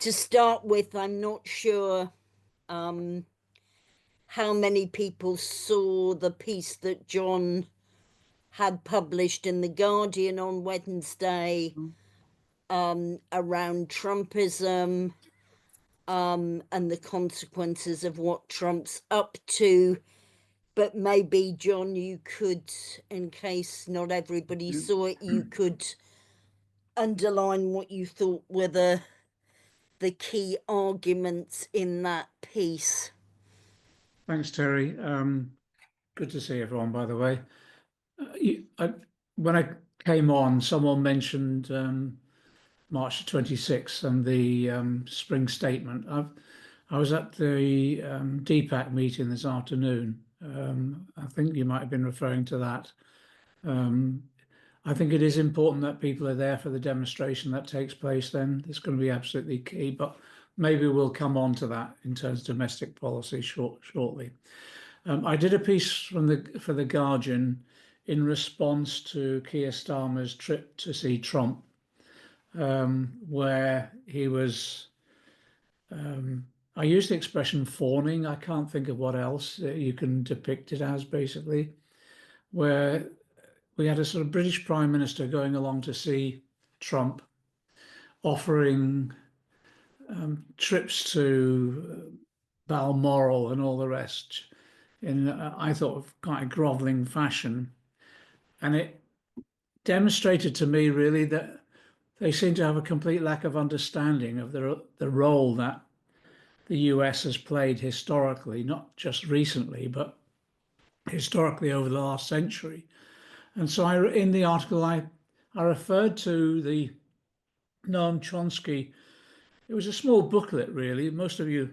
To start with, I'm not sure how many people saw the piece that John had published in The Guardian on Wednesday around Trumpism and the consequences of what Trump's up to. But maybe, John, you could, in case not everybody saw it, you could underline what you thought were the key arguments in that piece. Thanks, Terry. Good to see everyone, by the way. When I came on, someone mentioned March 26th and the spring statement. I was at the DPAC meeting this afternoon. I think you might have been referring to that. I think it is important that people are there for the demonstration that takes place then. It's going to be absolutely key, but maybe we'll come on to that in terms of domestic policy shortly. I did a piece for the Guardian in response to Keir Starmer's trip to see Trump, where he was, I used the expression fawning. I can't think of what else you can depict it as, basically, where we had a sort of British Prime Minister going along to see Trump, offering trips to Balmoral and all the rest in, I thought, quite a grovelling fashion. And it demonstrated to me really that they seem to have a complete lack of understanding of the role that the US has played historically, not just recently, but historically over the last century. And so in the article, I referred to the Noam Chomsky. It was a small booklet, really. Most of you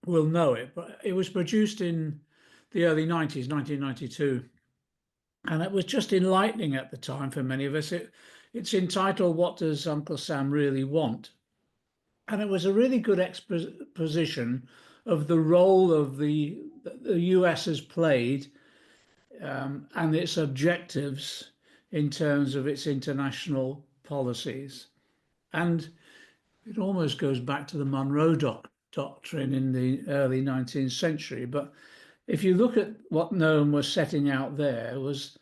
will know it, but it was produced in the early 90s, 1992. And it was just enlightening at the time for many of us. It's entitled, "What Does Uncle Sam Really Want?" And it was a really good exposition of the role of the US has played and its objectives in terms of its international policies. And it almost goes back to the Monroe Doctrine in the early 19th century. But if you look at what Noam was setting out there, was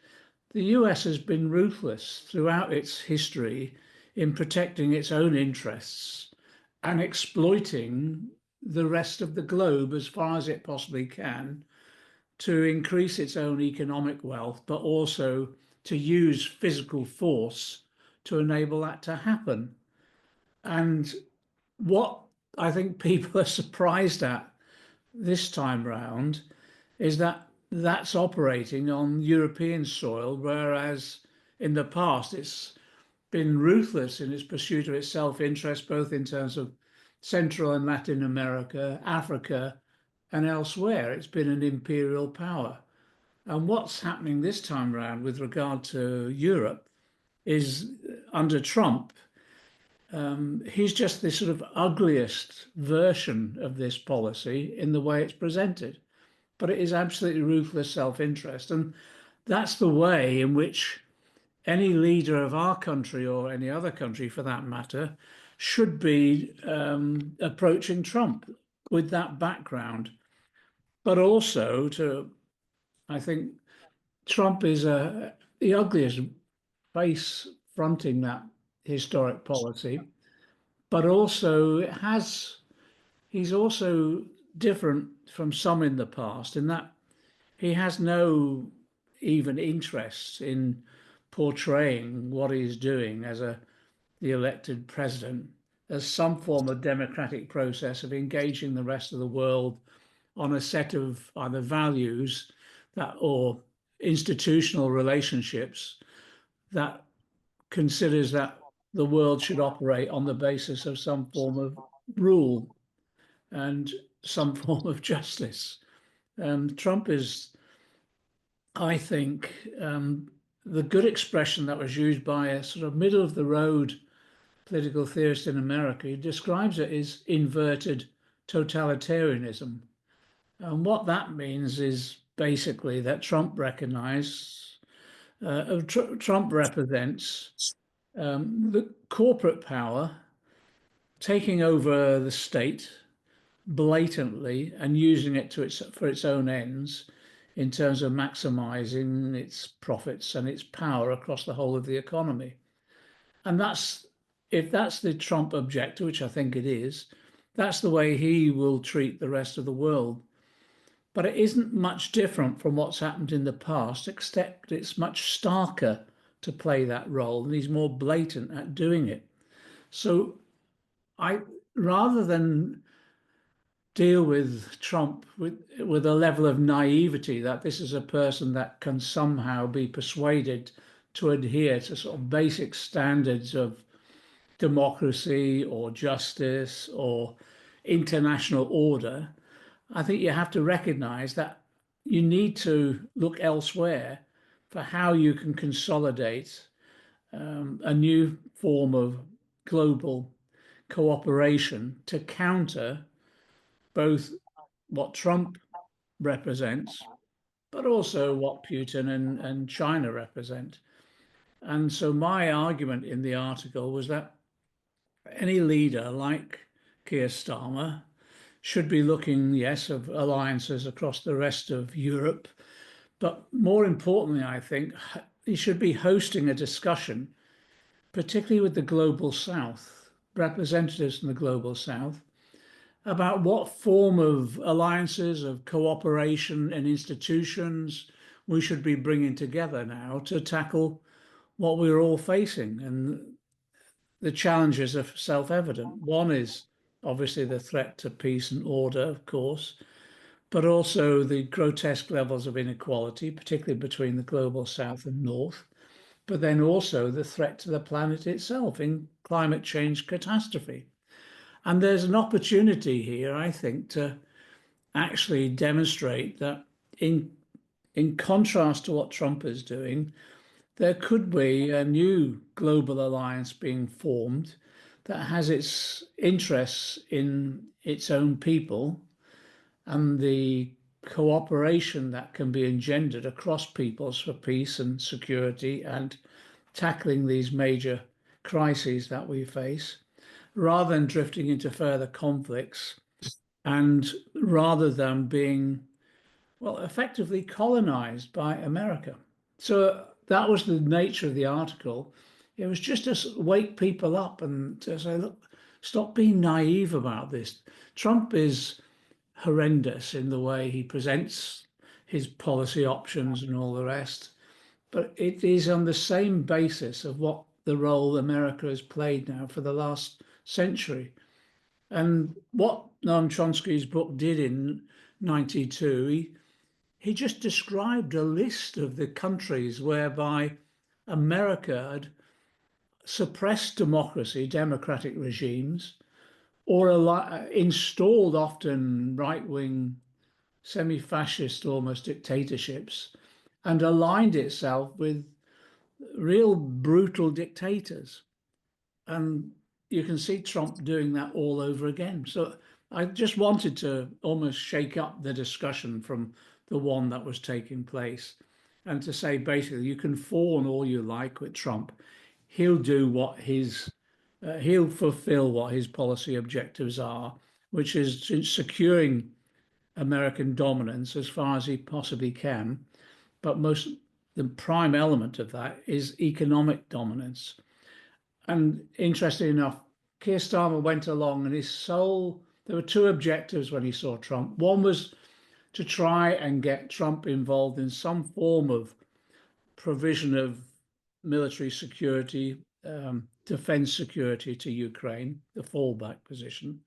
the US has been ruthless throughout its history in protecting its own interests and exploiting the rest of the globe as far as it possibly can to increase its own economic wealth, but also to use physical force to enable that to happen. And what I think people are surprised at this time round is that that's operating on European soil, whereas in the past it's been ruthless in its pursuit of its self-interest, both in terms of Central and Latin America, Africa, and elsewhere. It's been an imperial power. And what's happening this time around with regard to Europe is under Trump, he's just this sort of ugliest version of this policy in the way it's presented. But it is absolutely ruthless self-interest. And that's the way in which any leader of our country, or any other country for that matter, should be approaching Trump, with that background. But also I think Trump is the ugliest face fronting that historic policy, but also he's also different from some in the past in that he has no even interest in portraying what he's doing as the elected president as some form of democratic process of engaging the rest of the world on a set of either values or institutional relationships that considers that the world should operate on the basis of some form of rule and some form of justice. Trump is, I think, the good expression that was used by a sort of middle of the road political theorist in America. He describes it as inverted totalitarianism. And what that means is basically that Trump represents the corporate power taking over the state blatantly and using it for its own ends in terms of maximizing its profits and its power across the whole of the economy. And if that's the Trump objective, which I think it is, that's the way he will treat the rest of the world. But it isn't much different from what's happened in the past, except it's much starker to play that role, and he's more blatant at doing it. So I, rather than deal with Trump with a level of naivety that this is a person that can somehow be persuaded to adhere to sort of basic standards of democracy or justice or international order, I think you have to recognize that you need to look elsewhere for how you can consolidate a new form of global cooperation to counter both what Trump represents, but also what Putin and China represent. And so my argument in the article was that any leader like Keir Starmer should be looking, yes, of alliances across the rest of Europe, but more importantly, I think he should be hosting a discussion, particularly with the global south, representatives from the global south, about what form of alliances, of cooperation and institutions we should be bringing together now to tackle what we're all facing. And the challenges are self-evident. One is obviously the threat to peace and order, of course, but also the grotesque levels of inequality, particularly between the global south and north, but then also the threat to the planet itself in climate change catastrophe. And there's an opportunity here, I think, to actually demonstrate that in contrast to what Trump is doing, there could be a new global alliance being formed that has its interests in its own people and the cooperation that can be engendered across peoples for peace and security and tackling these major crises that we face, rather than drifting into further conflicts and rather than being, well, effectively colonized by America. So that was the nature of the article. It was just to wake people up and to say, look, stop being naive about this. Trump is horrendous in the way he presents his policy options and all the rest, but it is on the same basis of what the role America has played now for the last century. And what Noam Chomsky's book did in 92, he just described a list of the countries whereby America had suppressed democracy, democratic regimes, or installed often right-wing, semi-fascist almost dictatorships, and aligned itself with real brutal dictators. And you can see Trump doing that all over again. So I just wanted to almost shake up the discussion from the one that was taking place and to say basically you can fawn all you like with Trump. He'll do what he'll fulfill what his policy objectives are, which is securing American dominance as far as he possibly can. But the prime element of that is economic dominance. And interestingly enough, Keir Starmer went along and there were two objectives when he saw Trump. One was to try and get Trump involved in some form of provision of military security, defense security to Ukraine, the fallback position,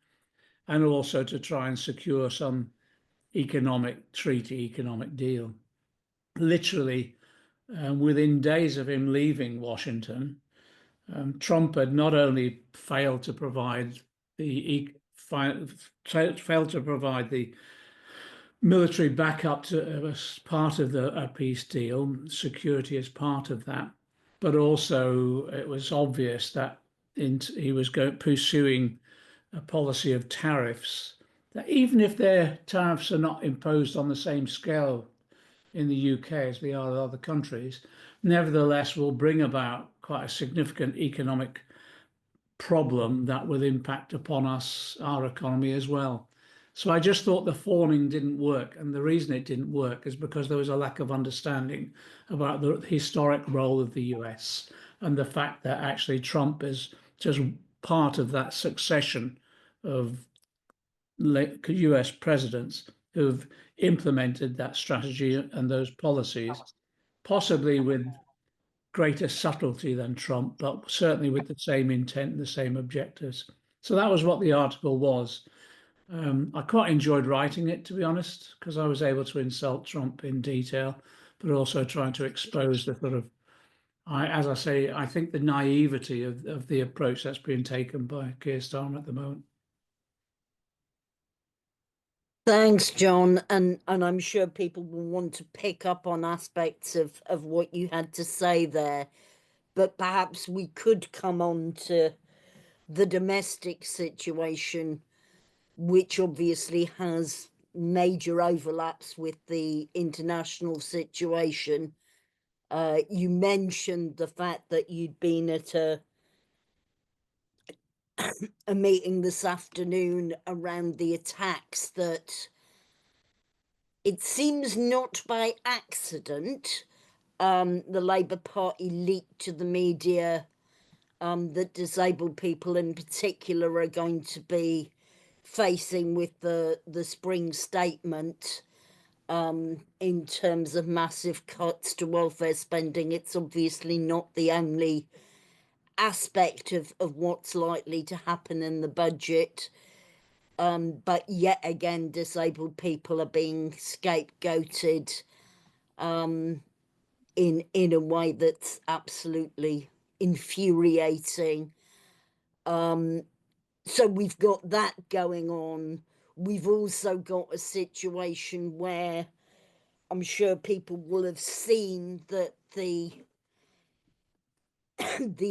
and also to try and secure some economic treaty, economic deal. Literally, within days of him leaving Washington, Trump had not only failed to provide the military backup as part of the peace deal, security as part of that, but also it was obvious that he was pursuing a policy of tariffs that even if their tariffs are not imposed on the same scale in the UK as they are in other countries, nevertheless will bring about quite a significant economic problem that will impact upon us, our economy as well. So I just thought the fawning didn't work. And the reason it didn't work is because there was a lack of understanding about the historic role of the US and the fact that actually Trump is just part of that succession of US presidents who've implemented that strategy and those policies, possibly with greater subtlety than Trump, but certainly with the same intent and the same objectives. So that was what the article was. I quite enjoyed writing it, to be honest, because I was able to insult Trump in detail, but also trying to expose the sort of, as I say, I think the naivety of the approach that's being taken by Keir Starmer at the moment. Thanks, John, and I'm sure people will want to pick up on aspects of what you had to say there, but perhaps we could come on to the domestic situation, which obviously has major overlaps with the international situation. You mentioned the fact that you'd been at a meeting this afternoon around the attacks that it seems not by accident the Labour Party leaked to the media that disabled people in particular are going to be facing with the spring statement in terms of massive cuts to welfare spending. It's obviously not the only aspect of what's likely to happen in the budget. But yet again, disabled people are being scapegoated in a way that's absolutely infuriating. So we've got that going on. We've also got a situation where I'm sure people will have seen that the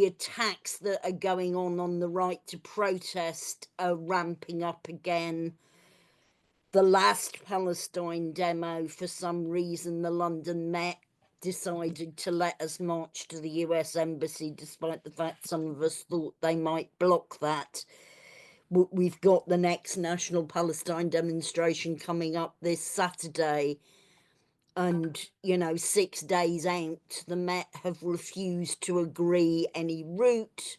attacks that are going on the right to protest are ramping up again. The last Palestine demo, for some reason, the London Met decided to let us march to the US Embassy, despite the fact some of us thought they might block that. We've got the next National Palestine demonstration coming up this Saturday. And, 6 days out, the Met have refused to agree any route,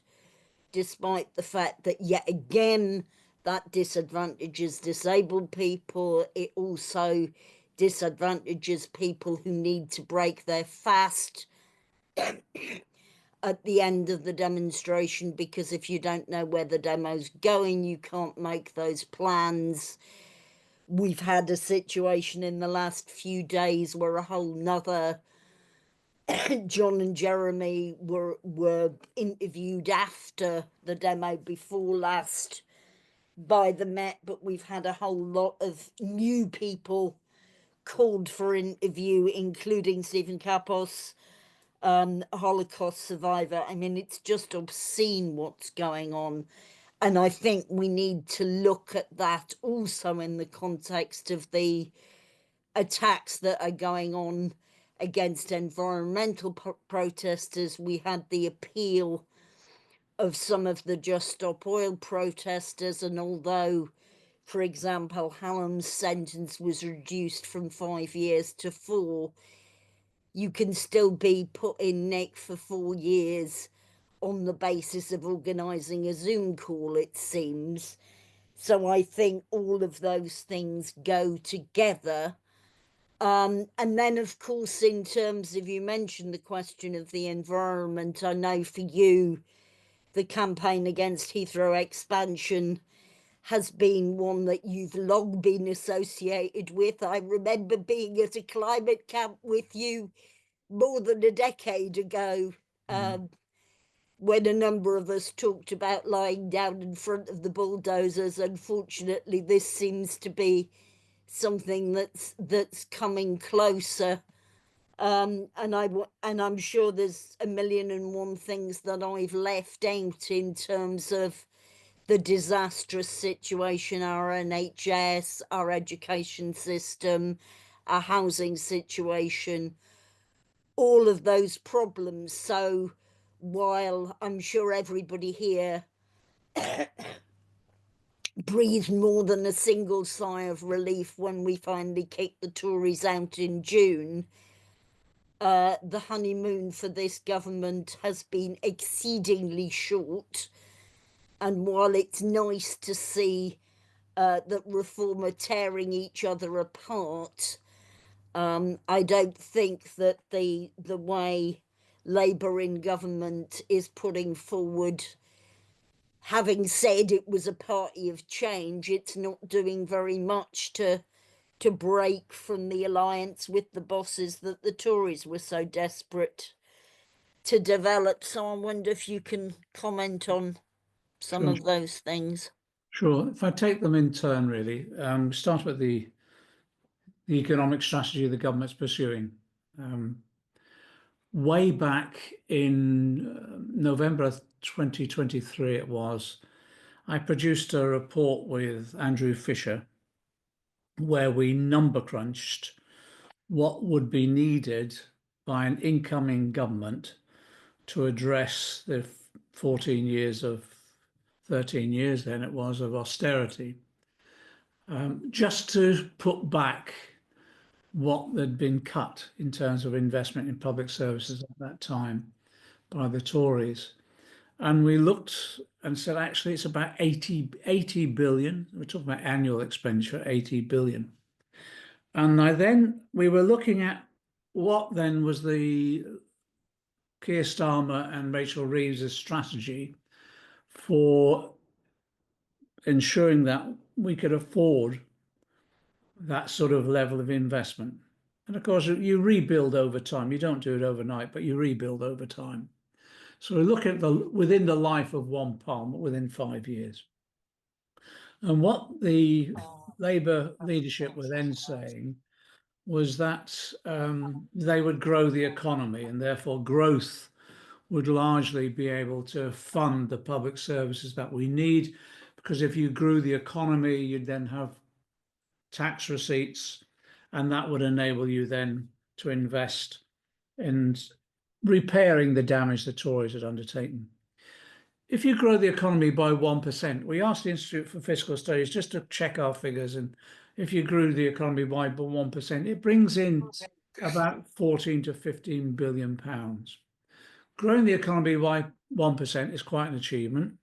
despite the fact that, yet again, that disadvantages disabled people. It also disadvantages people who need to break their fast at the end of the demonstration, because if you don't know where the demo's going, you can't make those plans. We've had a situation in the last few days where a whole nother John and Jeremy were interviewed after the demo before last by the Met, but we've had a whole lot of new people called for interview, including Stephen Kapos, a Holocaust survivor. I mean, it's just obscene what's going on. And I think we need to look at that also in the context of the attacks that are going on against environmental protesters. We had the appeal of some of the Just Stop Oil protesters, and although, for example, Hallam's sentence was reduced from 5 years to 4, you can still be put in Nick for 4 years on the basis of organising a Zoom call, it seems. So I think all of those things go together. And then, of course, in terms of, you mentioned the question of the environment, I know for you, the campaign against Heathrow expansion has been one that you've long been associated with. I remember being at a climate camp with you more than a decade ago, when a number of us talked about lying down in front of the bulldozers. Unfortunately, this seems to be something that's coming closer. And I'm sure there's a million and one things that I've left out in terms of the disastrous situation, our NHS, our education system, our housing situation, all of those problems. So while I'm sure everybody here breathed more than a single sigh of relief when we finally kicked the Tories out in June. The honeymoon for this government has been exceedingly short. And while it's nice to see that Reform are tearing each other apart, I don't think that the way Labour in government is putting forward, having said it was a party of change, it's not doing very much to break from the alliance with the bosses that the Tories were so desperate to develop. So I wonder if you can comment on some Sure, of those things. sure. If I take them in turn, really, start with the economic strategy the government's pursuing. Way back in November 2023, it was, I produced a report with Andrew Fisher where we number crunched what would be needed by an incoming government to address the 14 years of 13 years then it was of austerity, just to put back what had been cut in terms of investment in public services at that time by the Tories. And we looked and said, actually, it's about 80 billion. We're talking about annual expenditure, 80 billion. And we were looking at what then was the Keir Starmer and Rachel Reeves' strategy for ensuring that we could afford that sort of level of investment. And of course, you rebuild over time. You don't do it overnight, but you rebuild over time. So we look at within the life of one parliament, within 5 years. And what the Labour leadership were then saying was that they would grow the economy, and therefore growth would largely be able to fund the public services that we need. Because if you grew the economy, you'd then have tax receipts, and that would enable you then to invest in repairing the damage the Tories had undertaken. If you grow the economy by 1%, we asked the Institute for Fiscal Studies just to check our figures, and if you grew the economy by 1%, it brings in about 14 to 15 billion pounds. Growing the economy by 1% is quite an achievement.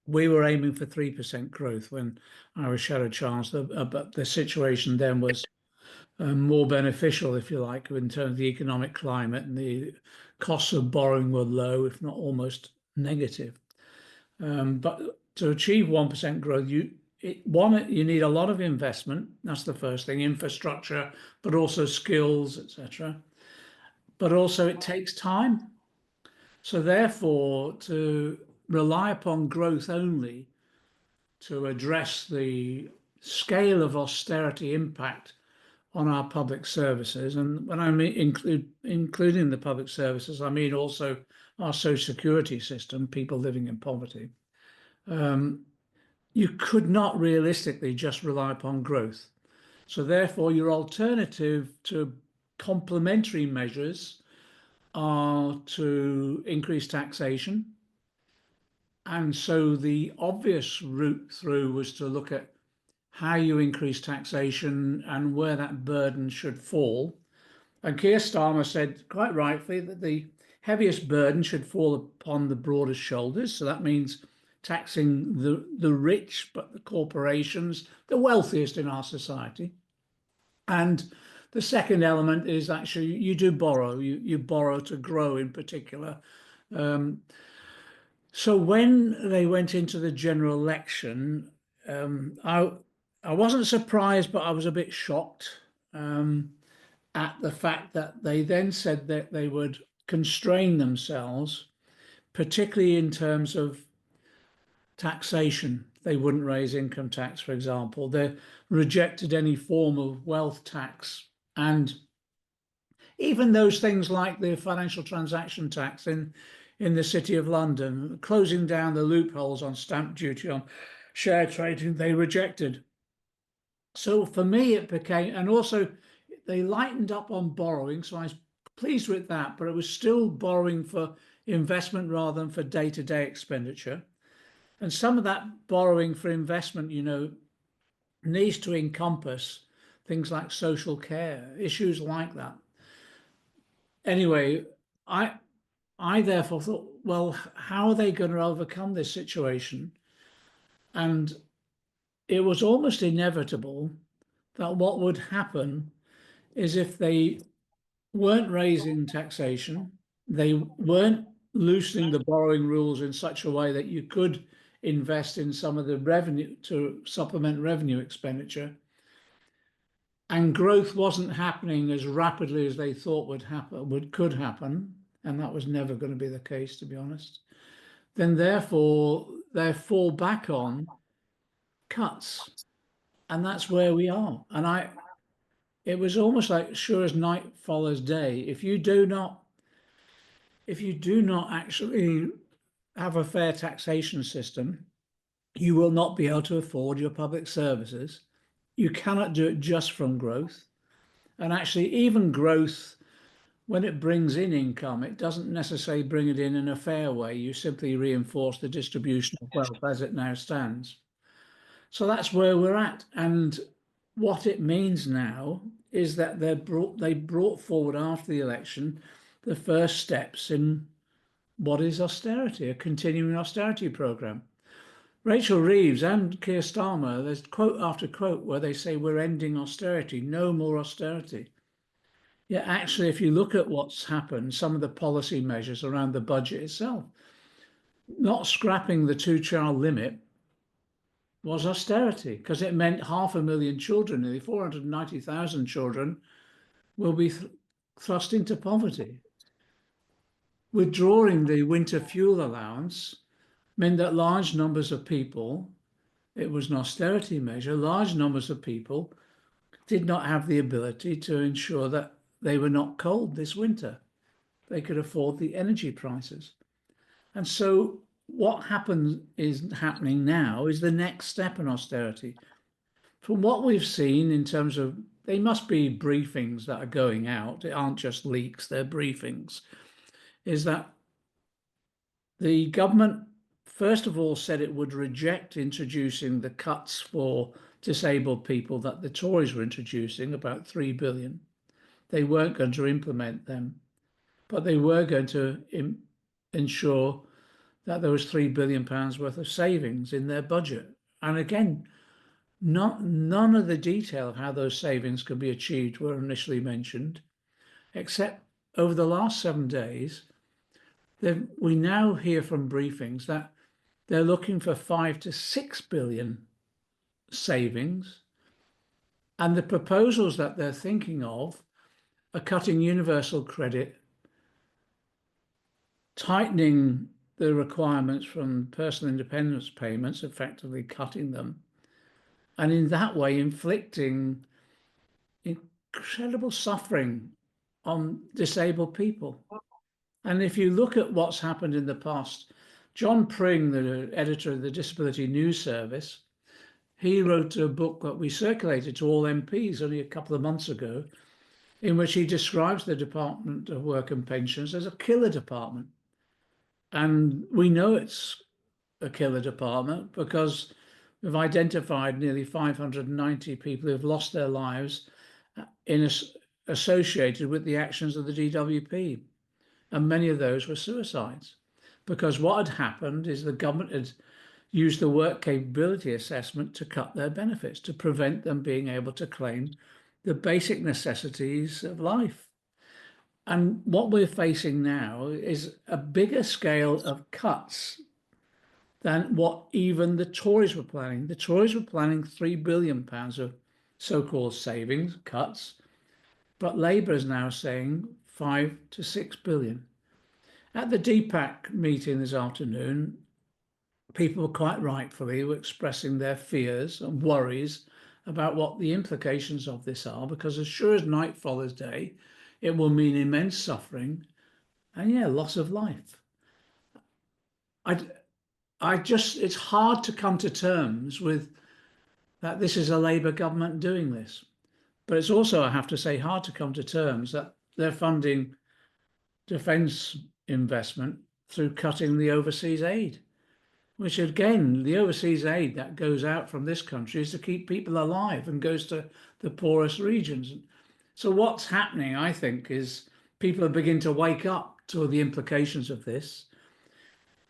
We were aiming for 3% growth when I was Shadow Chancellor, but the situation then was more beneficial, if you like, in terms of the economic climate, and the costs of borrowing were low, if not almost negative. But to achieve 1% growth, you need a lot of investment. That's the first thing, infrastructure, but also skills, etc. But also it takes time. So therefore, to rely upon growth only to address the scale of austerity impact on our public services, and when I mean including the public services, I mean also our social security system, people living in poverty, you could not realistically just rely upon growth. So therefore, your alternative to complementary measures are to increase taxation. And so the obvious route through was to look at how you increase taxation and where that burden should fall. And Keir Starmer said, quite rightly, that the heaviest burden should fall upon the broadest shoulders. So that means taxing the rich, but the corporations, the wealthiest in our society. And the second element is actually you do borrow. You borrow to grow in particular. So when they went into the general election, I wasn't surprised, but I was a bit shocked at the fact that they then said that they would constrain themselves, particularly in terms of taxation. They wouldn't raise income tax, for example. They rejected any form of wealth tax, and even those things like the financial transaction tax in the City of London, closing down the loopholes on stamp duty on share trading, they rejected. So for me, it became, and also they lightened up on borrowing. So I was pleased with that, but it was still borrowing for investment rather than for day-to-day expenditure. And some of that borrowing for investment, needs to encompass things like social care, issues like that. Anyway, I I therefore thought, well, how are they going to overcome this situation? And it was almost inevitable that what would happen is if they weren't raising taxation, they weren't loosening the borrowing rules in such a way that you could invest in some of the revenue to supplement revenue expenditure, and growth wasn't happening as rapidly as they thought could happen, and that was never going to be the case, to be honest, then therefore they fall back on cuts. And that's where we are. And it was almost like sure as night follows day. If you do not actually have a fair taxation system, you will not be able to afford your public services. You cannot do it just from growth. And actually, even growth, when it brings in income, it doesn't necessarily bring it in a fair way. You simply reinforce the distribution of wealth as it now stands. So that's where we're at. And what it means now is that they brought forward after the election the first steps in what is austerity, a continuing austerity program. Rachel Reeves and Keir Starmer, there's quote after quote where they say we're ending austerity, no more austerity. Yeah, actually, if you look at what's happened, some of the policy measures around the budget itself, not scrapping the two-child limit was austerity because it meant 500,000 children, nearly 490,000 children, will be thrust into poverty. Withdrawing the winter fuel allowance meant that large numbers of people, it was an austerity measure, large numbers of people did not have the ability to ensure that they were not cold this winter. They could afford the energy prices. And so what happening now is the next step in austerity. From what we've seen in terms of, they must be briefings that are going out, they aren't just leaks, they're briefings, is that the government, first of all, said it would reject introducing the cuts for disabled people that the Tories were introducing, about 3 billion. They weren't going to implement them, but they were going to ensure that there was £3 billion worth of savings in their budget. And again, none of the detail of how those savings could be achieved were initially mentioned, except over the last 7 days, we now hear from briefings that they're looking for 5 to 6 billion savings. And the proposals that they're thinking of are cutting universal credit, tightening the requirements from personal independence payments, effectively cutting them, and in that way inflicting incredible suffering on disabled people. And if you look at what's happened in the past, John Pring, the editor of the Disability News Service, he wrote a book that we circulated to all MPs only a couple of months ago, in which he describes the Department of Work and Pensions as a killer department. And we know it's a killer department because we've identified nearly 590 people who've lost their lives associated with the actions of the DWP. And many of those were suicides. Because what had happened is the government had used the work capability assessment to cut their benefits, to prevent them being able to claim the basic necessities of life. And what we're facing now is a bigger scale of cuts than what even the Tories were planning. The Tories were planning £3 billion of so-called savings cuts, but Labour is now saying 5 to 6 billion. At the DPAC meeting this afternoon, people quite rightfully were expressing their fears and worries about what the implications of this are, because as sure as night follows day, it will mean immense suffering and, yeah, loss of life. It's hard to come to terms with that this is a Labour government doing this. But it's also, I have to say, hard to come to terms that they're funding defence investment through cutting the overseas aid. which again, the overseas aid that goes out from this country is to keep people alive and goes to the poorest regions. So what's happening, I think, is people are beginning to wake up to the implications of this.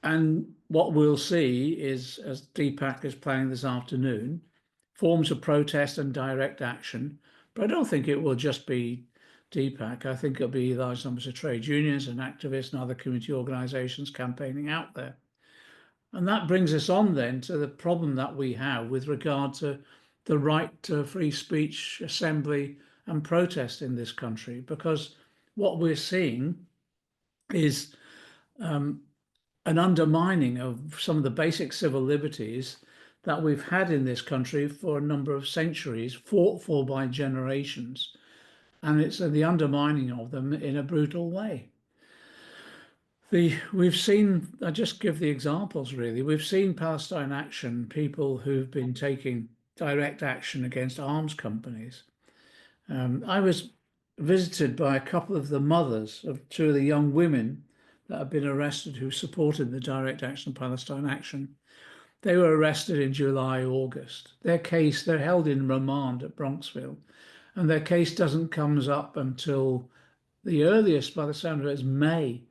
And what we'll see is, as Deepak is planning this afternoon, forms of protest and direct action. But I don't think it will just be Deepak. I think it'll be large numbers of trade unions and activists and other community organizations campaigning out there. And that brings us on then to the problem that we have with regard to the right to free speech, assembly, and protest in this country. Because what we're seeing is an undermining of some of the basic civil liberties that we've had in this country for a number of centuries, fought for by generations. And it's the undermining of them in a brutal way. We've seen, I just give the examples really. We've seen Palestine Action, people who've been taking direct action against arms companies. I was visited by a couple of the mothers of two of the young women that have been arrested who supported the direct action Palestine Action. They were arrested in July, August. They're held in remand at Bronxville, and their case doesn't comes up until the earliest, by the sound of it, is May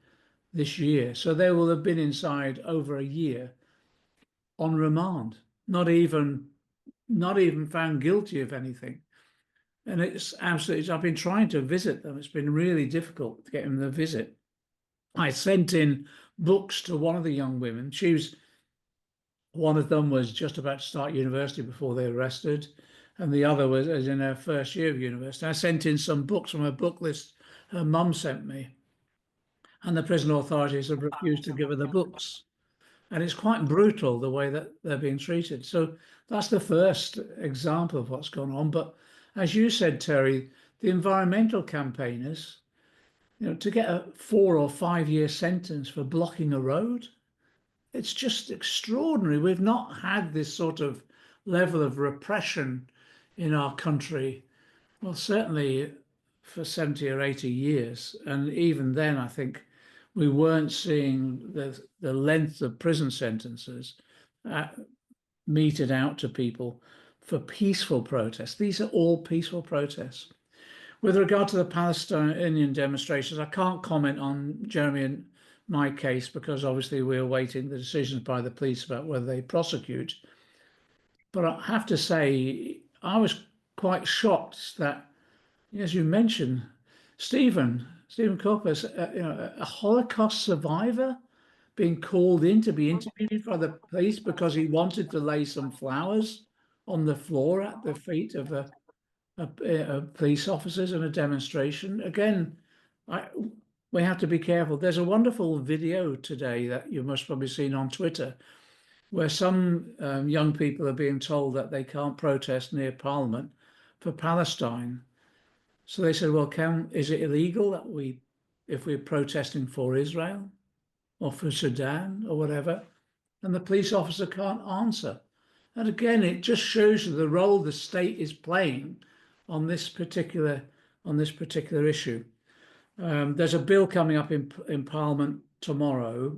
this year. So they will have been inside over a year on remand, not even found guilty of anything. And it's absolutely, I've been trying to visit them. It's been really difficult to get them to visit. I sent in books to one of the young women. One of them was just about to start university before they were arrested, and the other was in her first year of university. I sent in some books from a book list her mum sent me, and the prison authorities have refused to give her the books. And it's quite brutal the way that they're being treated. So that's the first example of what's gone on. But as you said, Terry, the environmental campaigners, to get a 4 or 5 year sentence for blocking a road, it's just extraordinary. We've not had this sort of level of repression in our country, well, certainly for 70 or 80 years. And even then, I think we weren't seeing the length of prison sentences meted out to people for peaceful protests. These are all peaceful protests. With regard to the Palestinian demonstrations, I can't comment on Jeremy and my case because obviously we're awaiting the decisions by the police about whether they prosecute. But I have to say, I was quite shocked that, as you mentioned, Stephen Corpus, a Holocaust survivor being called in to be interviewed by the police because he wanted to lay some flowers on the floor at the feet of police officers in a demonstration. Again, we have to be careful. There's a wonderful video today that you must probably seen on Twitter where some young people are being told that they can't protest near Parliament for Palestine. So they said, well, is it illegal that if we're protesting for Israel or for Sudan or whatever? And the police officer can't answer. And again, it just shows you the role the state is playing on this particular issue. There's a bill coming up in Parliament tomorrow,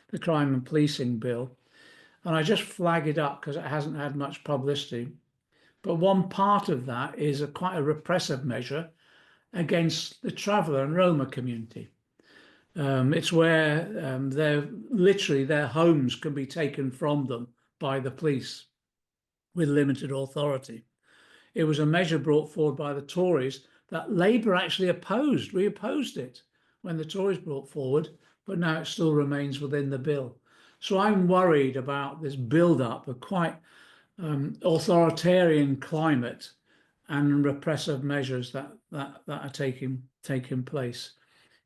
the crime and policing bill, and I just flag it up because it hasn't had much publicity. But one part of that is quite a repressive measure against the traveller and Roma community. It's where their homes can be taken from them by the police with limited authority. It was a measure brought forward by the Tories that Labour actually opposed. We opposed it when the Tories brought forward, but now it still remains within the bill. So I'm worried about this build-up of quite authoritarian climate and repressive measures that are taking place.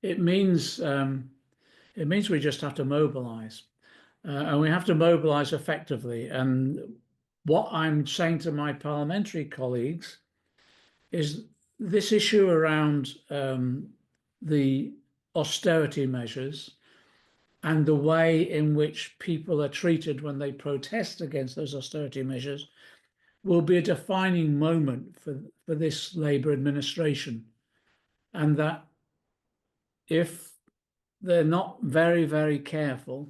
It means we just have to mobilise, and we have to mobilise effectively. And what I'm saying to my parliamentary colleagues is this issue around the austerity measures and the way in which people are treated when they protest against those austerity measures will be a defining moment for this Labour administration. And that if they're not very, very careful,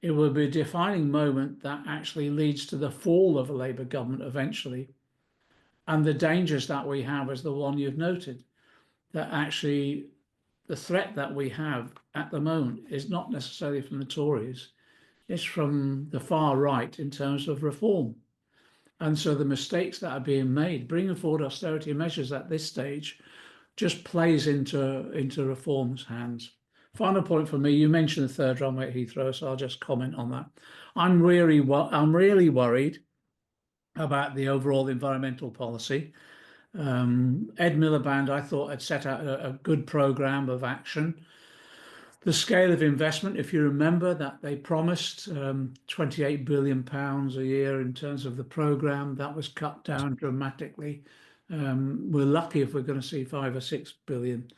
It will be a defining moment that actually leads to the fall of a Labour government eventually. And the dangers that we have is the one you've noted, that actually the threat that we have at the moment is not necessarily from the Tories, it's from the far right in terms of reform. And so the mistakes that are being made, bringing forward austerity measures at this stage, just plays into reform's hands. Final point for me, you mentioned the third runway at Heathrow, so I'll just comment on that. I'm really worried about the overall environmental policy. Ed Miliband, I thought, had set out a good program of action. The scale of investment, if you remember that they promised £28 billion a year in terms of the program, that was cut down dramatically. We're lucky if we're going to see 5 or 6 billion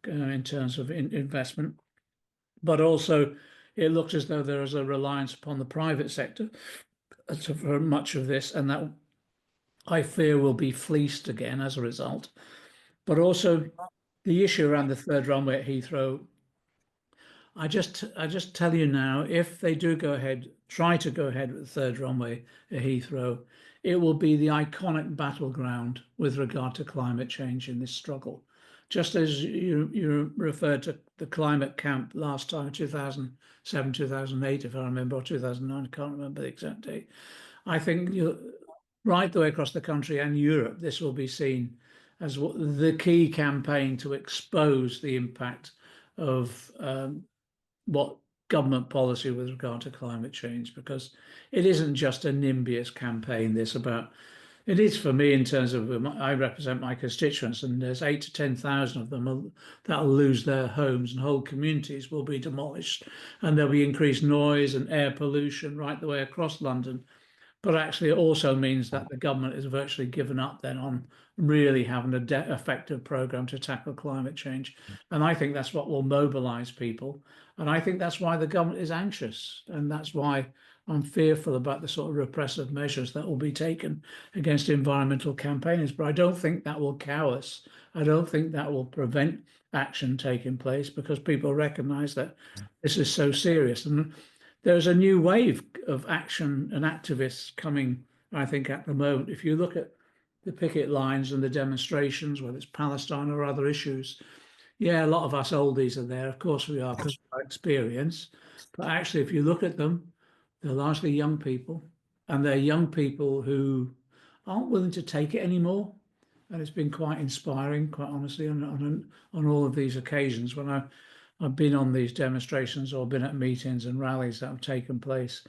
in terms of investment, but also it looks as though there is a reliance upon the private sector for much of this, and that I fear will be fleeced again as a result. But also the issue around the third runway at Heathrow, I just tell you now, if they do go ahead, try to go ahead with the third runway at Heathrow, it will be the iconic battleground with regard to climate change in this struggle. Just as you referred to the climate camp last time, 2007, 2008, if I remember, or 2009, I can't remember the exact date. I think right the way across the country and Europe, this will be seen as the key campaign to expose the impact of what government policy with regard to climate change, because it isn't just a NIMBYist campaign. It is for me in terms of I represent my constituents, and there's 8 to 10,000 of them that'll lose their homes, and whole communities will be demolished, and there'll be increased noise and air pollution right the way across London. But actually, it also means that the government is virtually given up then on really having an effective program to tackle climate change. And I think that's what will mobilize people. And I think that's why the government is anxious. And that's why I'm fearful about the sort of repressive measures that will be taken against environmental campaigners. But I don't think that will cow us. I don't think that will prevent action taking place, because people recognize that this is so serious. And there's a new wave of action and activists coming, I think, at the moment. If you look at the picket lines and the demonstrations, whether it's Palestine or other issues, yeah, a lot of us oldies are there. Of course we are, because of our experience. But actually, if you look at them, they're largely young people, and they're young people who aren't willing to take it anymore. And it's been quite inspiring, quite honestly, on all of these occasions when I've been on these demonstrations or been at meetings and rallies that have taken place.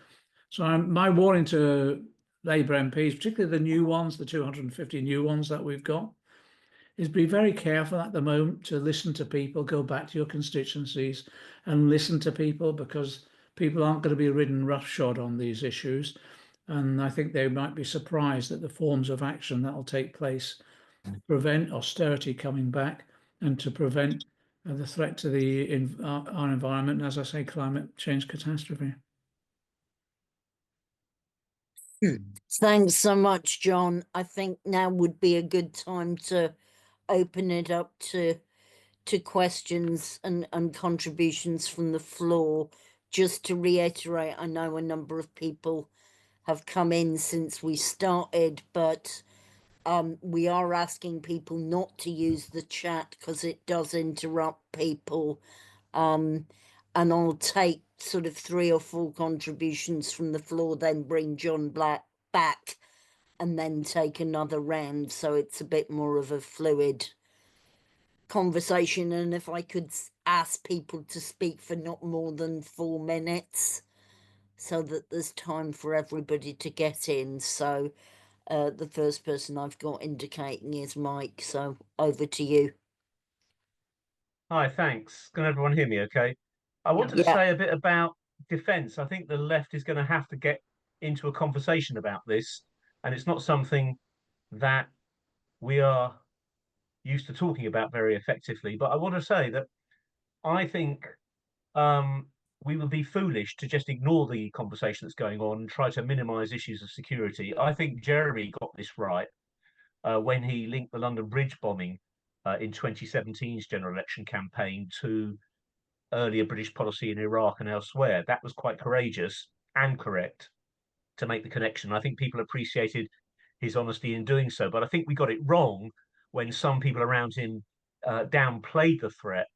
So my warning to Labour MPs, particularly the new ones, the 250 new ones that we've got, is be very careful at the moment to listen to people, go back to your constituencies and listen to people, because people aren't going to be ridden roughshod on these issues. And I think they might be surprised at the forms of action that will take place to prevent austerity coming back and to prevent the threat to our environment, and as I say, climate change catastrophe. Thanks so much, John. I think now would be a good time to open it up to questions and contributions from the floor. Just to reiterate, I know a number of people have come in since we started, but we are asking people not to use the chat because it does interrupt people. And I'll take sort of 3 or 4 contributions from the floor, then bring John Black back, and then take another round. So it's a bit more of a fluid conversation. And if I could ask people to speak for not more than 4 minutes, so that there's time for everybody to get in. So the first person I've got indicating is Mike. So over to you. Hi, thanks. Can everyone hear me okay? I wanted to Yeah. say a bit about defence. I think the left is going to have to get into a conversation about this, and it's not something that we are used to talking about very effectively. But I want to say that I think we would be foolish to just ignore the conversation that's going on and try to minimise issues of security. I think Jeremy got this right when he linked the London Bridge bombing in 2017's general election campaign to earlier British policy in Iraq and elsewhere. That was quite courageous and correct to make the connection. I think people appreciated his honesty in doing so, but I think we got it wrong when some people around him downplayed the threat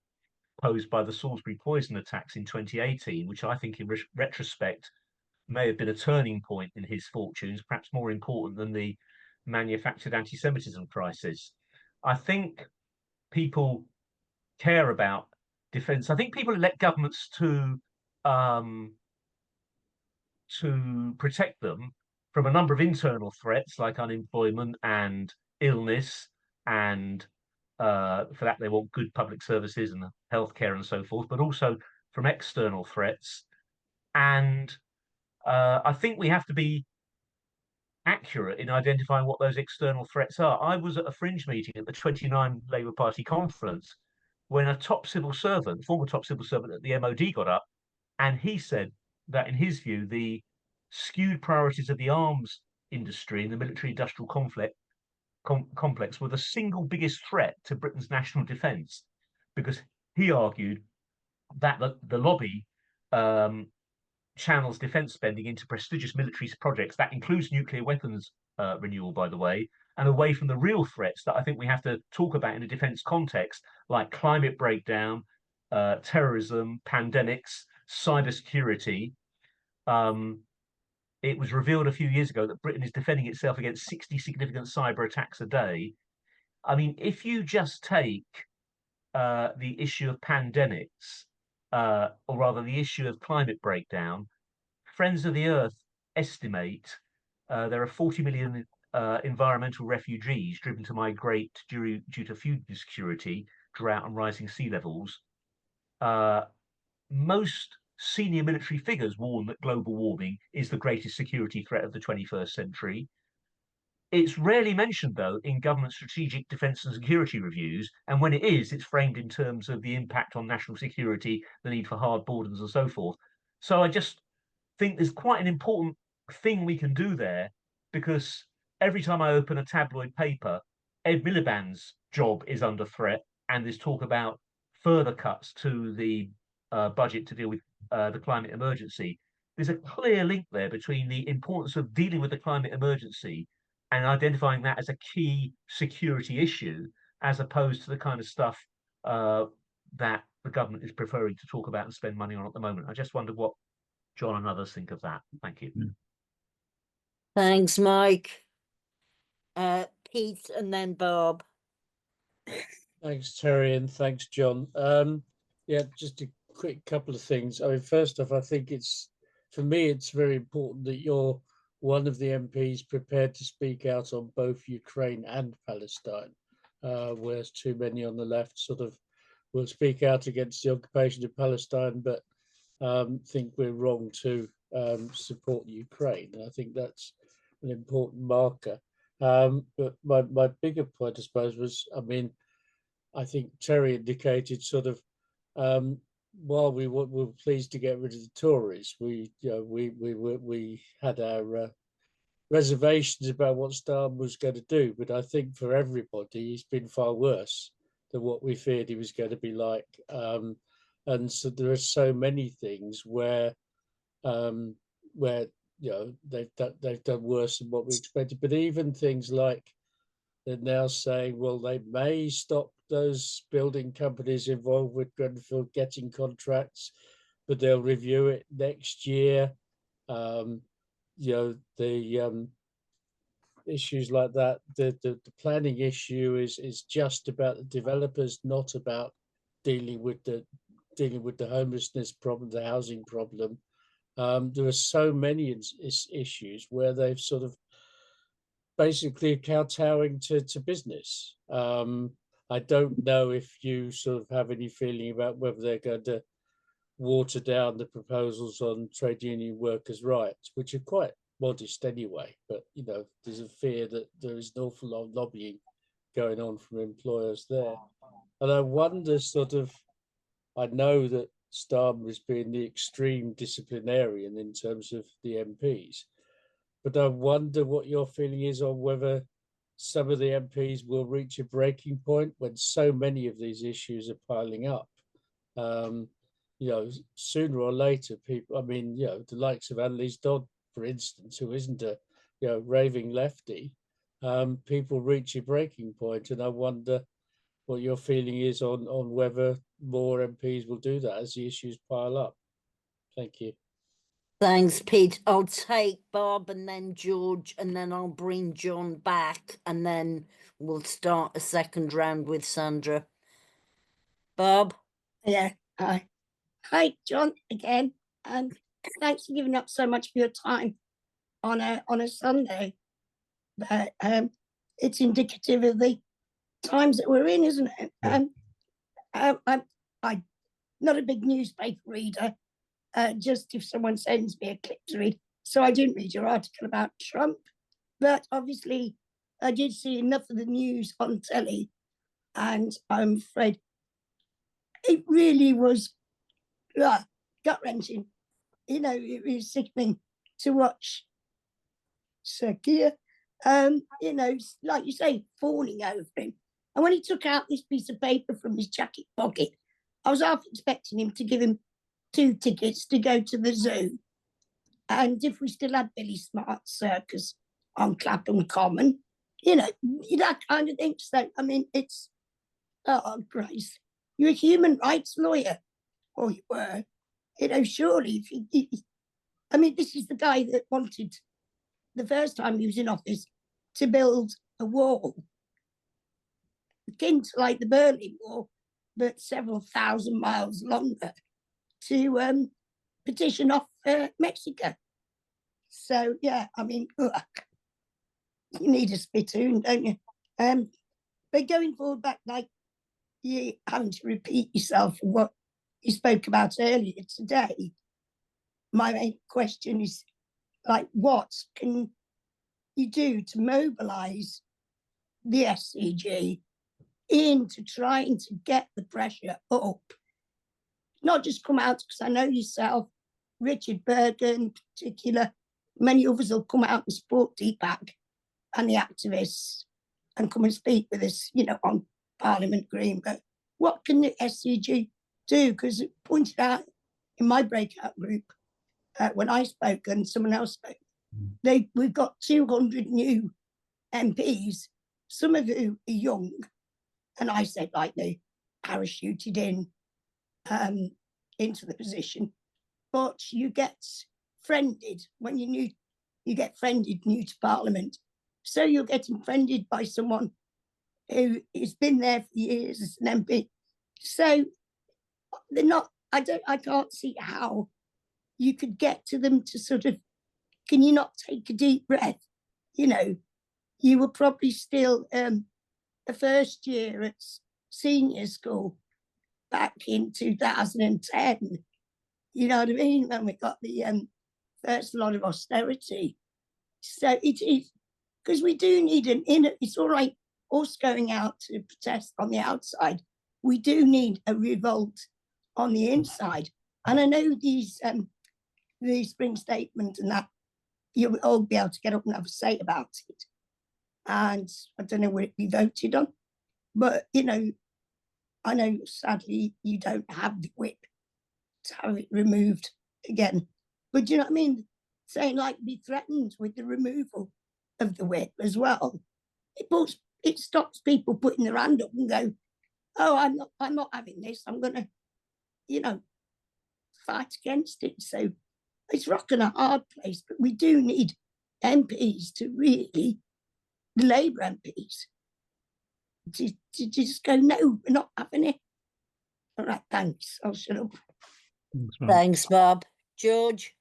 posed by the Salisbury poison attacks in 2018, which I think in retrospect may have been a turning point in his fortunes, perhaps more important than the manufactured anti-Semitism crisis. I think people care about defence. I think people elect governments um, to protect them from a number of internal threats like unemployment and illness, and for that they want good public services and healthcare and so forth, but also from external threats. And I think we have to be accurate in identifying what those external threats are. I was at a fringe meeting at the 29 Labour Party conference when a top civil servant, former top civil servant at the MOD, got up and he said that, in his view, the skewed priorities of the arms industry and the military industrial complex were the single biggest threat to Britain's national defence, because he argued that the lobby channels defence spending into prestigious military projects. That includes nuclear weapons renewal, by the way, and away from the real threats that I think we have to talk about in a defence context, like climate breakdown, terrorism, pandemics, cybersecurity. It was revealed a few years ago that Britain is defending itself against 60 significant cyber attacks a day. I mean, if you just take the issue of pandemics, or rather the issue of climate breakdown, Friends of the Earth estimate there are 40 million environmental refugees driven to migrate due to food insecurity, drought, and rising sea levels. Most senior military figures warn that global warming is the greatest security threat of the 21st century. It's rarely mentioned, though, in government strategic defence and security reviews, and when it is, it's framed in terms of the impact on national security, the need for hard borders, and so forth. So I just think there's quite an important thing we can do there, because every time I open a tabloid paper, Ed Miliband's job is under threat, and there's talk about further cuts to the budget to deal with the climate emergency. There's a clear link there between the importance of dealing with the climate emergency and identifying that as a key security issue, as opposed to the kind of stuff that the government is preferring to talk about and spend money on at the moment. I just wonder what John and others think of that. Thank you. Thanks, Mike. Pete and then Bob. Thanks, Terry, and thanks, John. Yeah, just a quick couple of things. I mean, first off, I think for me, it's very important that you're one of the MPs prepared to speak out on both Ukraine and Palestine, whereas too many on the left sort of will speak out against the occupation of Palestine, but think we're wrong to support Ukraine. And I think that's an important marker. But my bigger point, I suppose, was, I mean, I think Terry indicated sort of while we were pleased to get rid of the Tories, we had our reservations about what Starmer was going to do. But I think for everybody, he's been far worse than what we feared he was going to be like. And so there are so many things where they've done worse than what we expected. But even things like they're now saying, well, they may stop those building companies involved with Grenfell getting contracts, but they'll review it next year. The issues like that, the planning issue is just about the developers, not about dealing with the homelessness problem, the housing problem. There are so many issues where they've sort of basically kowtowing to business. I don't know if you sort of have any feeling about whether they're going to water down the proposals on trade union workers' rights, which are quite modest anyway. But, there's a fear that there is an awful lot of lobbying going on from employers there. And I wonder I know that Starmer has been the extreme disciplinarian in terms of the MPs, but I wonder what your feeling is on whether some of the MPs will reach a breaking point when so many of these issues are piling up. sooner or later, people, I mean, the likes of Annalise Dodd, for instance, who isn't a, raving lefty, people reach a breaking point. And I wonder what your feeling is on whether more MPs will do that as the issues pile up. Thank you. Thanks, Pete. I'll take Bob and then George, and then I'll bring John back, and then we'll start a second round with Sandra. Bob? Yeah, hi. Hi, John, again. And thanks for giving up so much of your time on a Sunday. But it's indicative of the times that we're in, isn't it? Yeah. I'm not a big newspaper reader, just if someone sends me a clip to read. So I didn't read your article about Trump, but obviously I did see enough of the news on telly, and I'm afraid it really was gut-wrenching. It was sickening to watch Sir Keir, like you say, fawning over him. And when he took out this piece of paper from his jacket pocket, I was half expecting him to give him 2 tickets to go to the zoo. And if we still had Billy Smart's circus on Clapham Common, that kind of thing. So, I mean, it's, oh, Christ, you're a human rights lawyer, or you were. Surely, I mean, this is the guy that wanted, the first time he was in office, to build a wall, akin to like the Berlin Wall, but several thousand miles longer, to petition off Mexico. So, yeah, I mean, you need a spittoon, don't you? But going forward back, like, you having to repeat yourself for what you spoke about earlier today, my main question is, like, what can you do to mobilise the SCG into trying to get the pressure up? Not just come out, because I know yourself, Richard Bergen in particular, many others will come out and support Deepak and the activists and come and speak with us, on Parliament Green. But what can the SCG do? Because it pointed out in my breakout group, when I spoke and someone else spoke, we've got 200 new MPs, some of who are young, and I said, like, they parachuted in into the position. But you get friended when you get friended new to Parliament. So you're getting friended by someone who has been there for years as an MP. So they're not, I can't see how you could get to them to sort of, can you not take a deep breath? You were probably still the first year at senior school back in 2010. You know what I mean? When we got the first lot of austerity. So it is, because we do need an inner, it's all right, us going out to protest on the outside. We do need a revolt on the inside. And I know the spring statement and that, you'll all be able to get up and have a say about it. And I don't know what it be voted on, but, I know sadly you don't have the whip to have it removed again. But do you know what I mean? Saying, like, be threatened with the removal of the whip as well. It stops people putting their hand up and go, oh, I'm not having this. I'm gonna, fight against it. So it's rocking a hard place, but we do need MPs to really, the Labour MPs, to just go, no, we're not having it. All right, thanks. I'll shut up. Thanks, Bob. George?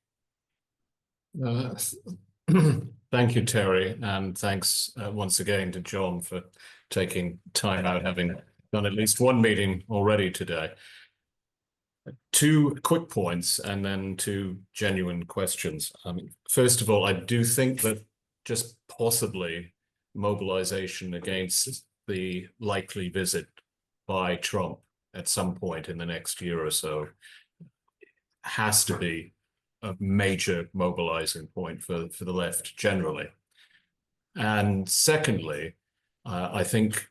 Thank you, Terry, and thanks once again to John for taking time out, having done at least one meeting already today. 2 quick points and then 2 genuine questions. First of all, I do think that just possibly mobilization against the likely visit by Trump at some point in the next year or so has to be a major mobilizing point for the left generally. And secondly, I think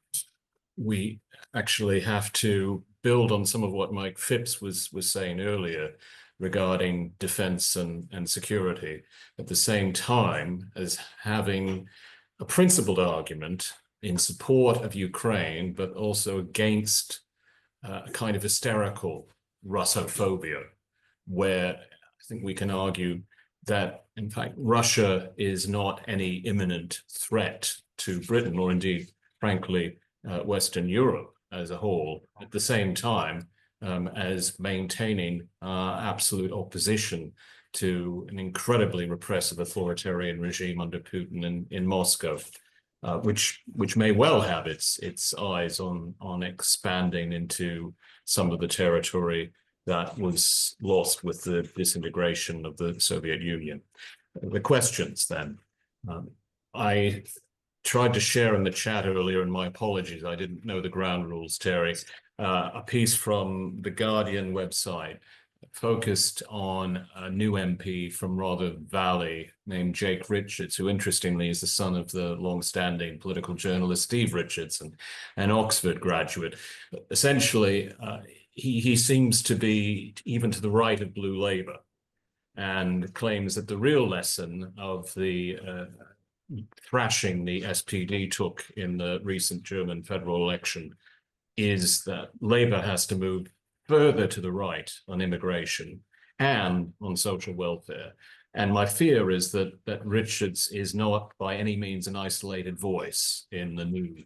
we actually have to build on some of what Mike Phipps was saying earlier regarding defense and security, at the same time as having a principled argument in support of Ukraine, but also against a kind of hysterical Russophobia, where I think we can argue that, in fact, Russia is not any imminent threat to Britain, or indeed, frankly, Western Europe as a whole, at the same time as maintaining absolute opposition to an incredibly repressive authoritarian regime under Putin in Moscow, which may well have its eyes on expanding into some of the territory that was lost with the disintegration of the Soviet Union. The questions then. I tried to share in the chat earlier, and my apologies, I didn't know the ground rules, Terry, a piece from the Guardian website focused on a new MP from Rother Valley named Jake Richards, who interestingly is the son of the long-standing political journalist Steve Richards, an Oxford graduate. Essentially, he seems to be even to the right of Blue Labour, and claims that the real lesson of the thrashing the SPD took in the recent German federal election is that Labour has to move further to the right on immigration and on social welfare. And my fear is that Richards is not by any means an isolated voice in the new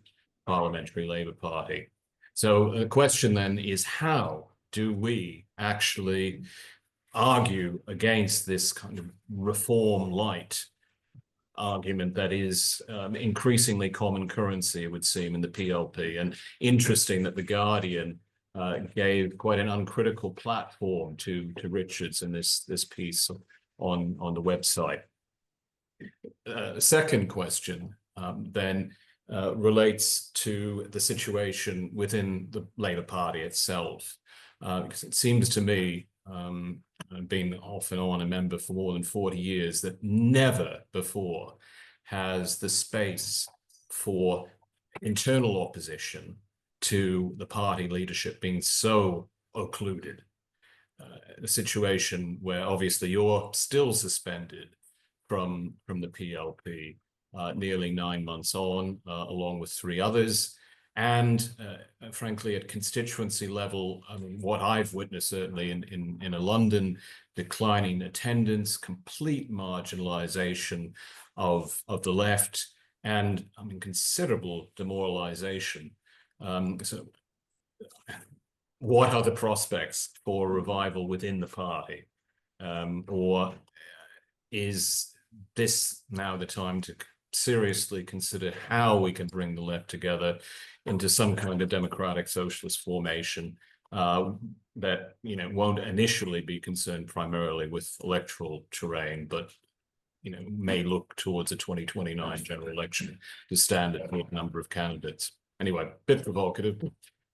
parliamentary Labour Party. So the question then is, how do we actually argue against this kind of reform light argument that is increasingly common currency, it would seem, in the PLP? And interesting that the Guardian gave quite an uncritical platform to Richards in this piece on the website. Second question then relates to the situation within the Labour Party itself, because it seems to me, being off and on a member for more than 40 years, that never before has the space for internal opposition to the party leadership being so occluded. A situation where obviously you're still suspended from the PLP, nearly 9 months on, along with 3 others. And frankly, at constituency level, I mean, what I've witnessed certainly in a London, declining attendance, complete marginalization of the left, and I mean, considerable demoralization. So what are the prospects for revival within the party? Or is this now the time to seriously consider how we can bring the left together into some kind of democratic socialist formation that, you know, won't initially be concerned primarily with electoral terrain, but, you know, may look towards a 2029 general election to stand at a number of candidates? Anyway, bit provocative.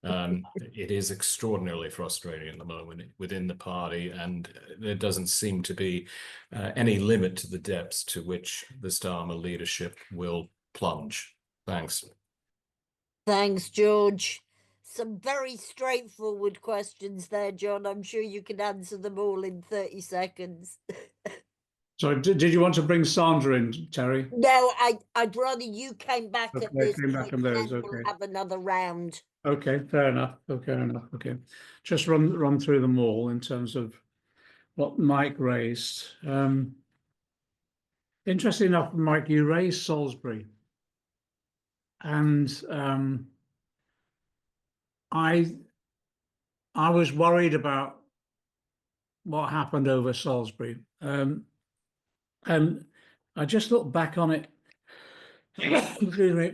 It is extraordinarily frustrating at the moment within the party, and there doesn't seem to be any limit to the depths to which the Starmer leadership will plunge. Thanks. Thanks, George. Some very straightforward questions there, John. I'm sure you can answer them all in 30 seconds. So did you want to bring Sandra in, Terry? No, I'd rather you came back at this. Came back on those, We'll okay. have another round. Okay, fair enough. Okay. Just run through them all in terms of what Mike raised. Interesting enough, Mike, you raised Salisbury. And I was worried about what happened over Salisbury. And I just looked back on it. Excuse me.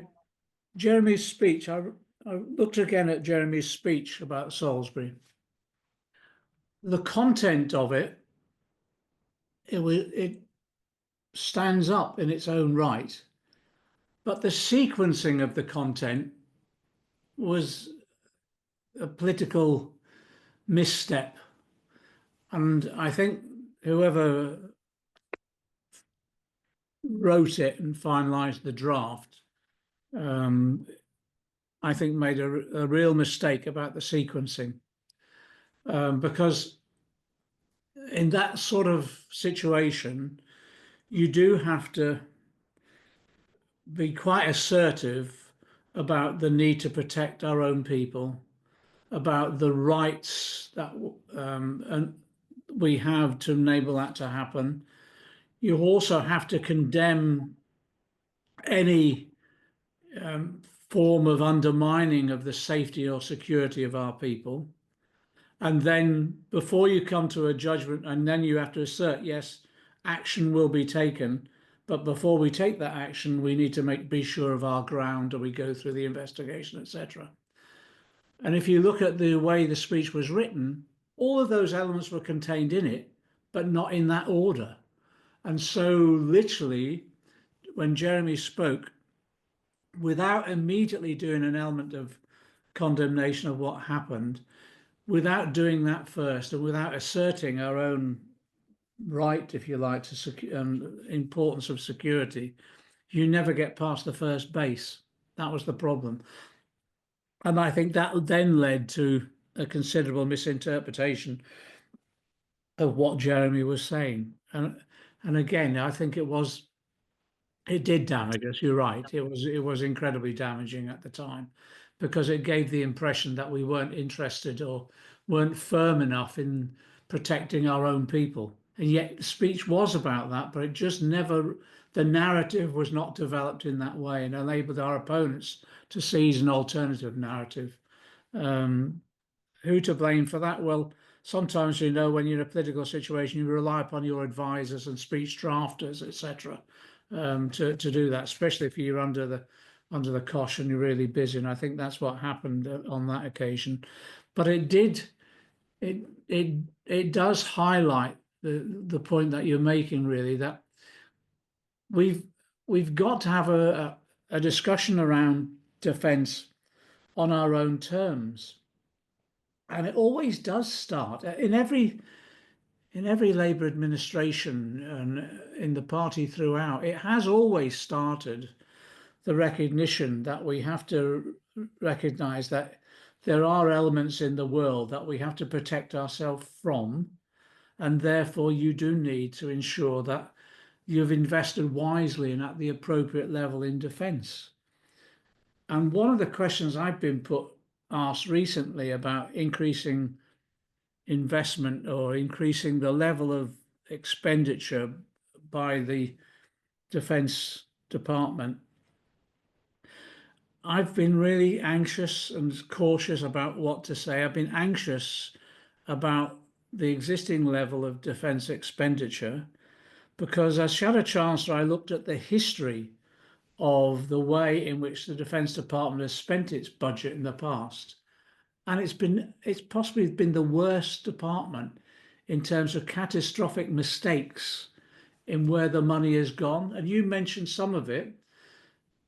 Jeremy's speech, I looked again at Jeremy's speech about Salisbury. The content of it, it stands up in its own right, but the sequencing of the content was a political misstep. And I think whoever wrote it and finalized the draft, I I think, made a real mistake about the sequencing, because in that sort of situation, you do have to be quite assertive about the need to protect our own people, about the rights that and we have to enable that to happen. You also have to condemn any form of undermining of the safety or security of our people. And then before you come to a judgment, and then you have to assert, yes, action will be taken. But before we take that action, we need to be sure of our ground, and we go through the investigation, etc. And if you look at the way the speech was written, all of those elements were contained in it, but not in that order. And so literally, when Jeremy spoke, without immediately doing an element of condemnation of what happened, without doing that first, and without asserting our own right, if you like, to importance of security, you never get past the first base. That was the problem. And I think that then led to a considerable misinterpretation of what Jeremy was saying. And again, I think it did damage us. You're right. It was incredibly damaging at the time, because it gave the impression that we weren't interested or weren't firm enough in protecting our own people. And yet the speech was about that, but it just never, the narrative was not developed in that way and enabled our opponents to seize an alternative narrative. Who to blame for that? Well, sometimes, when you're in a political situation, you rely upon your advisors and speech drafters, etc., to do that, especially if you're under the cosh and you're really busy. And I think that's what happened on that occasion. But it does highlight the point that you're making, really, that we've got to have a discussion around defence on our own terms. And it always does start in every Labour administration and in the party throughout. It has always started the recognition that we have to recognise that there are elements in the world that we have to protect ourselves from, and therefore you do need to ensure that you've invested wisely and at the appropriate level in defence. And one of the questions I've been asked recently about increasing investment or increasing the level of expenditure by the Defence Department, I've been really anxious and cautious about what to say. I've been anxious about the existing level of defence expenditure because, as Shadow Chancellor, I looked at the history of the way in which the Defence Department has spent its budget in the past. And it's possibly been the worst department in terms of catastrophic mistakes in where the money has gone. And you mentioned some of it,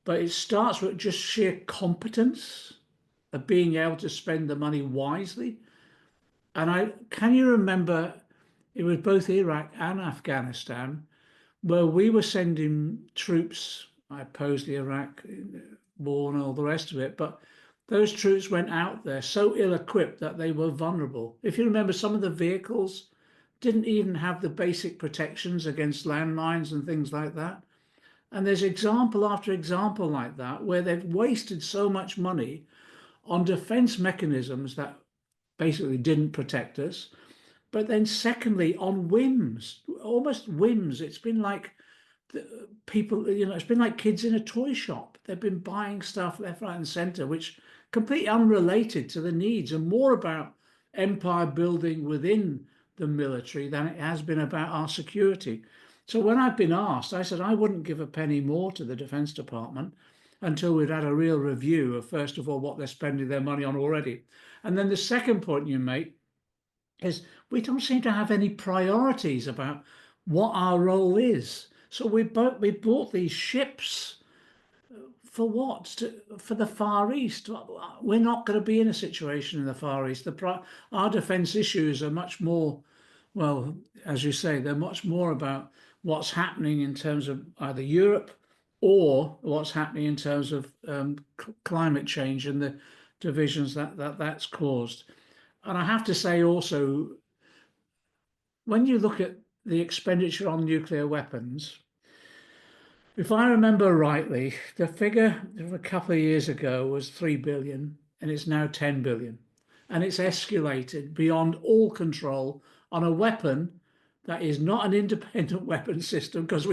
but it starts with just sheer competence of being able to spend the money wisely. And can you remember, it was both Iraq and Afghanistan, where we were sending troops. I opposed the Iraq war and all the rest of it, but those troops went out there so ill-equipped that they were vulnerable. If you remember, some of the vehicles didn't even have the basic protections against landmines and things like that. And there's example after example like that, where they've wasted so much money on defense mechanisms that basically didn't protect us. But then secondly, on whims, almost whims. It's been like people, it's been like kids in a toy shop. They've been buying stuff left, right and center, which completely unrelated to the needs and more about empire building within the military than it has been about our security. So when I've been asked, I said I wouldn't give a penny more to the Defence Department until we'd had a real review of, first of all, what they're spending their money on already. And then the second point you make is we don't seem to have any priorities about what our role is. So we bought these ships for what? For the Far East. We're not going to be in a situation in the Far East. Our defence issues are much more, well, as you say, they're much more about what's happening in terms of either Europe or what's happening in terms of climate change and the divisions that's caused. And I have to say also, when you look at the expenditure on nuclear weapons, if I remember rightly, the figure of a couple of years ago was 3 billion, and it's now 10 billion. And it's escalated beyond all control on a weapon that is not an independent weapon system, because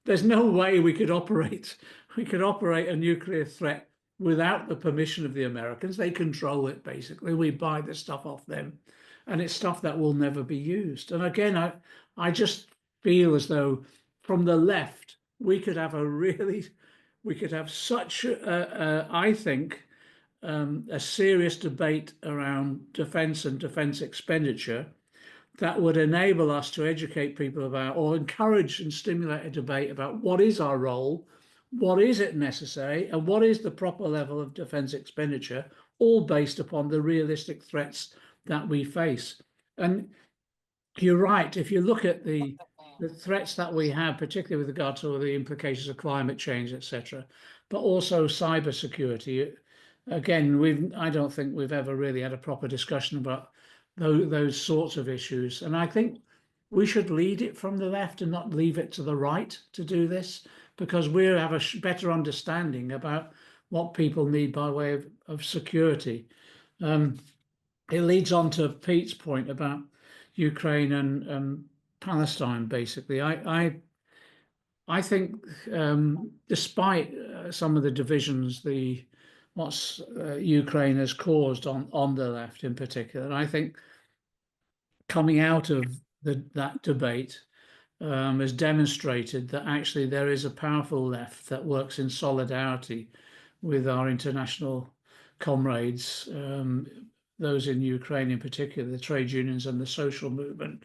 there's no way we could operate a nuclear threat without the permission of the Americans. They control it, basically. We buy the stuff off them, and it's stuff that will never be used. And again, I just feel as though from the left, we could have such I think a serious debate around defence and defence expenditure that would enable us to educate people about, or encourage and stimulate a debate about, what is our role, what is it necessary, and what is the proper level of defence expenditure, all based upon the realistic threats that we face. And you're right, if you look at the threats that we have, particularly with regard to the implications of climate change, etc., but also cybersecurity. Again, I don't think we've ever really had a proper discussion about those sorts of issues. And I think we should lead it from the left and not leave it to the right to do this, because we have a better understanding about what people need by way of security. It leads on to Pete's point about Ukraine and Palestine, basically. I think despite some of the divisions what Ukraine has caused on the left in particular, I think coming out of that debate has demonstrated that actually there is a powerful left that works in solidarity with our international comrades, those in Ukraine in particular, the trade unions and the social movement,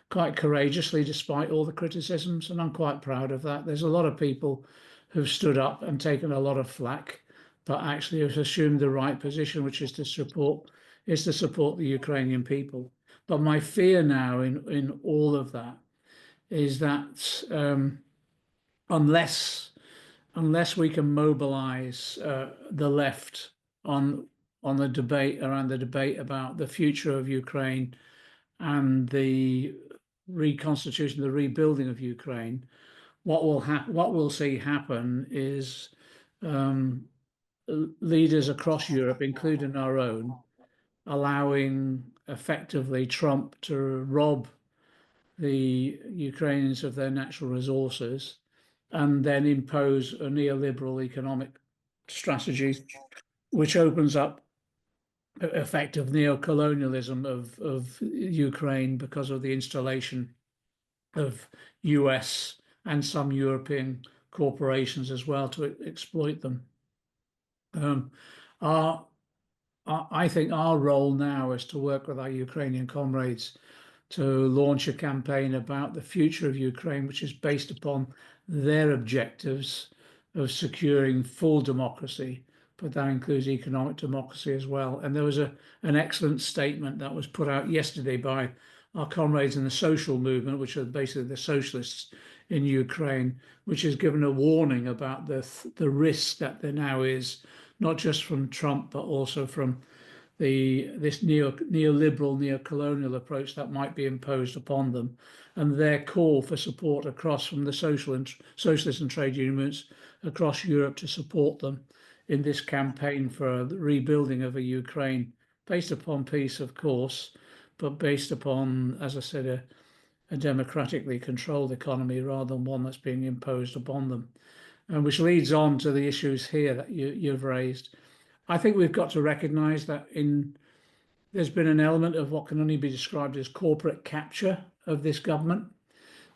quite courageously despite all the criticisms, and I'm quite proud of that. There's a lot of people who've stood up and taken a lot of flack, but actually have assumed the right position, which is to support the Ukrainian people. But my fear now in all of that is that unless we can mobilize the left on the debate about the future of Ukraine and the reconstitution, the rebuilding of Ukraine, what we'll see happen is leaders across Europe, including our own, allowing effectively Trump to rob the Ukrainians of their natural resources and then impose a neoliberal economic strategy, which opens up effective neo-colonialism of Ukraine because of the installation of US and some European corporations as well to exploit them. I think our role now is to work with our Ukrainian comrades to launch a campaign about the future of Ukraine, which is based upon their objectives of securing full democracy, but that includes economic democracy as well. And there was an excellent statement that was put out yesterday by our comrades in the social movement, which are basically the socialists in Ukraine, which has given a warning about the risk that there now is, not just from Trump, but also from this neoliberal, neo-colonial approach that might be imposed upon them, and their call for support across from the socialist and trade unions across Europe to support them in this campaign for the rebuilding of a Ukraine based upon peace, of course, but based upon, as I said, a democratically controlled economy rather than one that's being imposed upon them. And which leads on to the issues here that you've raised. I think we've got to recognise that there's been an element of what can only be described as corporate capture of this government.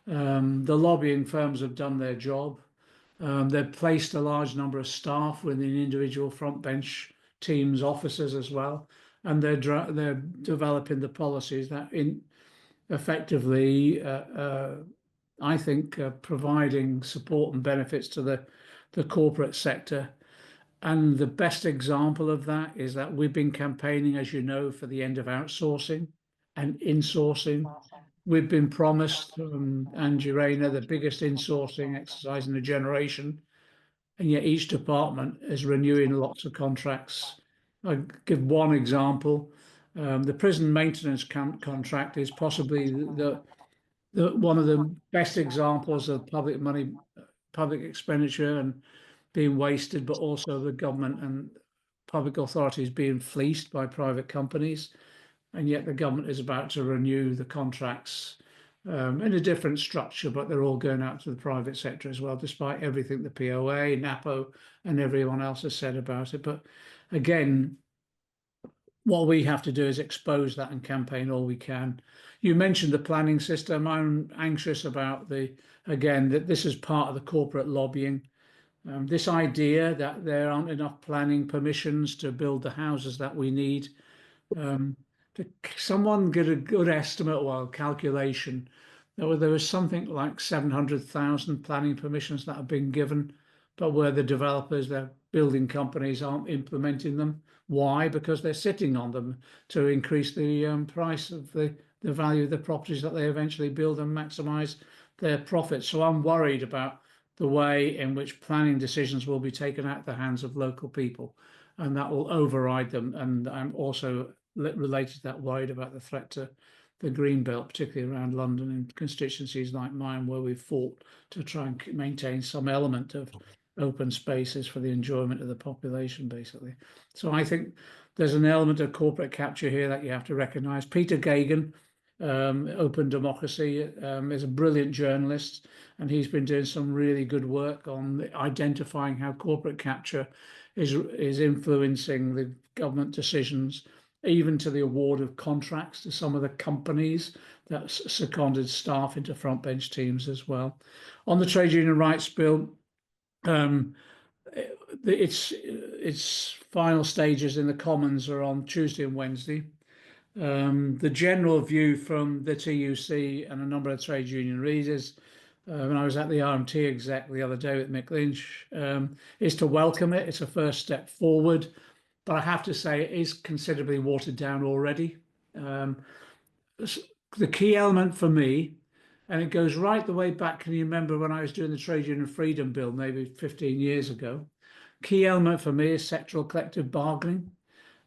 The lobbying firms have done their job. They've placed a large number of staff within individual front bench teams, officers as well, and they're developing the policies that effectively, I think, providing support and benefits to the corporate sector. And the best example of that is that we've been campaigning, as you know, for the end of outsourcing and insourcing we've been promised, Angie Rayner, the biggest insourcing exercise in a generation, and yet each department is renewing lots of contracts. I'll give one example. The prison maintenance contract is possibly the one of the best examples of public money, public expenditure and being wasted, but also the government and public authorities being fleeced by private companies. And yet the government is about to renew the contracts in a different structure, but they're all going out to the private sector as well, despite everything the POA, NAPO, and everyone else has said about it. But again, what we have to do is expose that and campaign all we can. You mentioned the planning system. I'm anxious about again, that this is part of the corporate lobbying. This idea that there aren't enough planning permissions to build the houses that we need. Someone get a good estimate or calculation that there was something like 700,000 planning permissions that have been given, but where the developers, their building companies aren't implementing them. Why? Because they're sitting on them to increase the price of the value of the properties that they eventually build and maximize their profits. So I'm worried about the way in which planning decisions will be taken out of the hands of local people, and that will override them. And I'm also related to that, worried about the threat to the green belt, particularly around London and constituencies like mine, where we've fought to try and maintain some element of open spaces for the enjoyment of the population, basically. So I think there's an element of corporate capture here that you have to recognise. Peter Gagan, Open Democracy, is a brilliant journalist, and he's been doing some really good work on identifying how corporate capture is influencing the government decisions, even to the award of contracts to some of the companies that seconded staff into front bench teams as well. On the trade union rights bill, its final stages in the Commons are on Tuesday and Wednesday. The general view from the TUC and a number of trade union readers, when I was at the RMT exec the other day with Mick Lynch, is to welcome it. It's a first step forward, but I have to say it is considerably watered down already. The key element for me, and it goes right the way back, can you remember when I was doing the Trade Union Freedom Bill maybe 15 years ago? Key element for me is sectoral collective bargaining.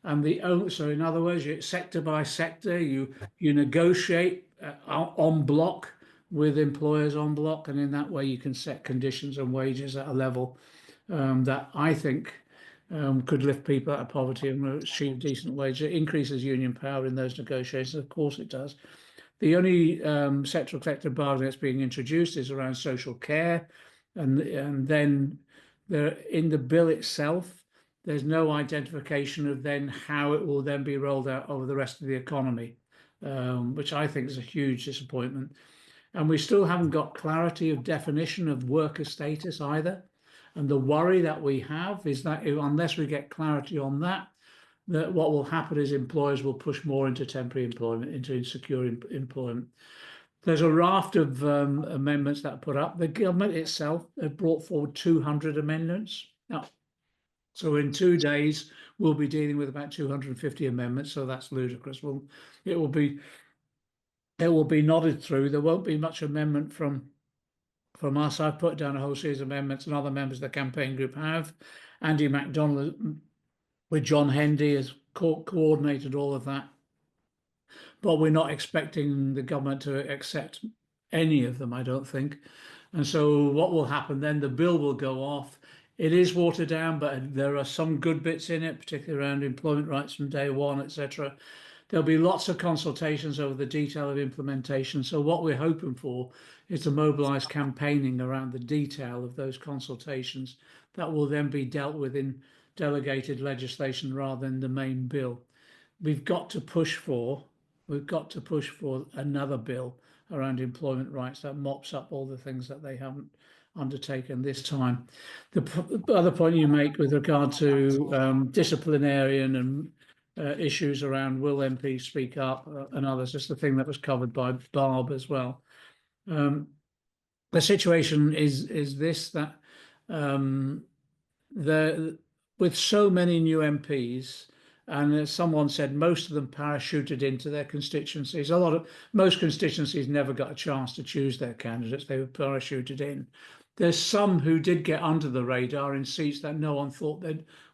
And so in other words, you sector by sector, you negotiate en bloc with employers en bloc, and in that way you can set conditions and wages at a level that I think could lift people out of poverty and achieve decent wages. It increases union power in those negotiations, of course it does. The only sectoral collective bargaining that's being introduced is around social care, and then there in the bill itself, there's no identification of then how it will then be rolled out over the rest of the economy, which I think is a huge disappointment. And we still haven't got clarity of definition of worker status either. And the worry that we have is that unless we get clarity on that what will happen is employers will push more into temporary employment, into insecure employment. There's a raft of amendments that are put up. The government itself have brought forward 200 amendments. Now, so in 2 days, we'll be dealing with about 250 amendments. So that's ludicrous. It will be nodded through. There won't be much amendment from us. I've put down a whole series of amendments, and other members of the campaign group have. Andy McDonnell with John Hendy has coordinated all of that. But we're not expecting the government to accept any of them, I don't think. And so what will happen then, the bill will go off. It is watered down, but there are some good bits in it, particularly around employment rights from day one, etc. There'll be lots of consultations over the detail of implementation. So what we're hoping for is to mobilise campaigning around the detail of those consultations that will then be dealt with in delegated legislation rather than the main bill. We've got to push for another bill around employment rights that mops up all the things that they haven't undertaken this time. The other point you make with regard to disciplinarian and issues around will MPs speak up and others, just the thing that was covered by Barb as well. The situation is this, that with so many new MPs And as someone said, most of them parachuted into their constituencies. Most constituencies never got a chance to choose their candidates. They were parachuted in. There's some who did get under the radar in seats that no one thought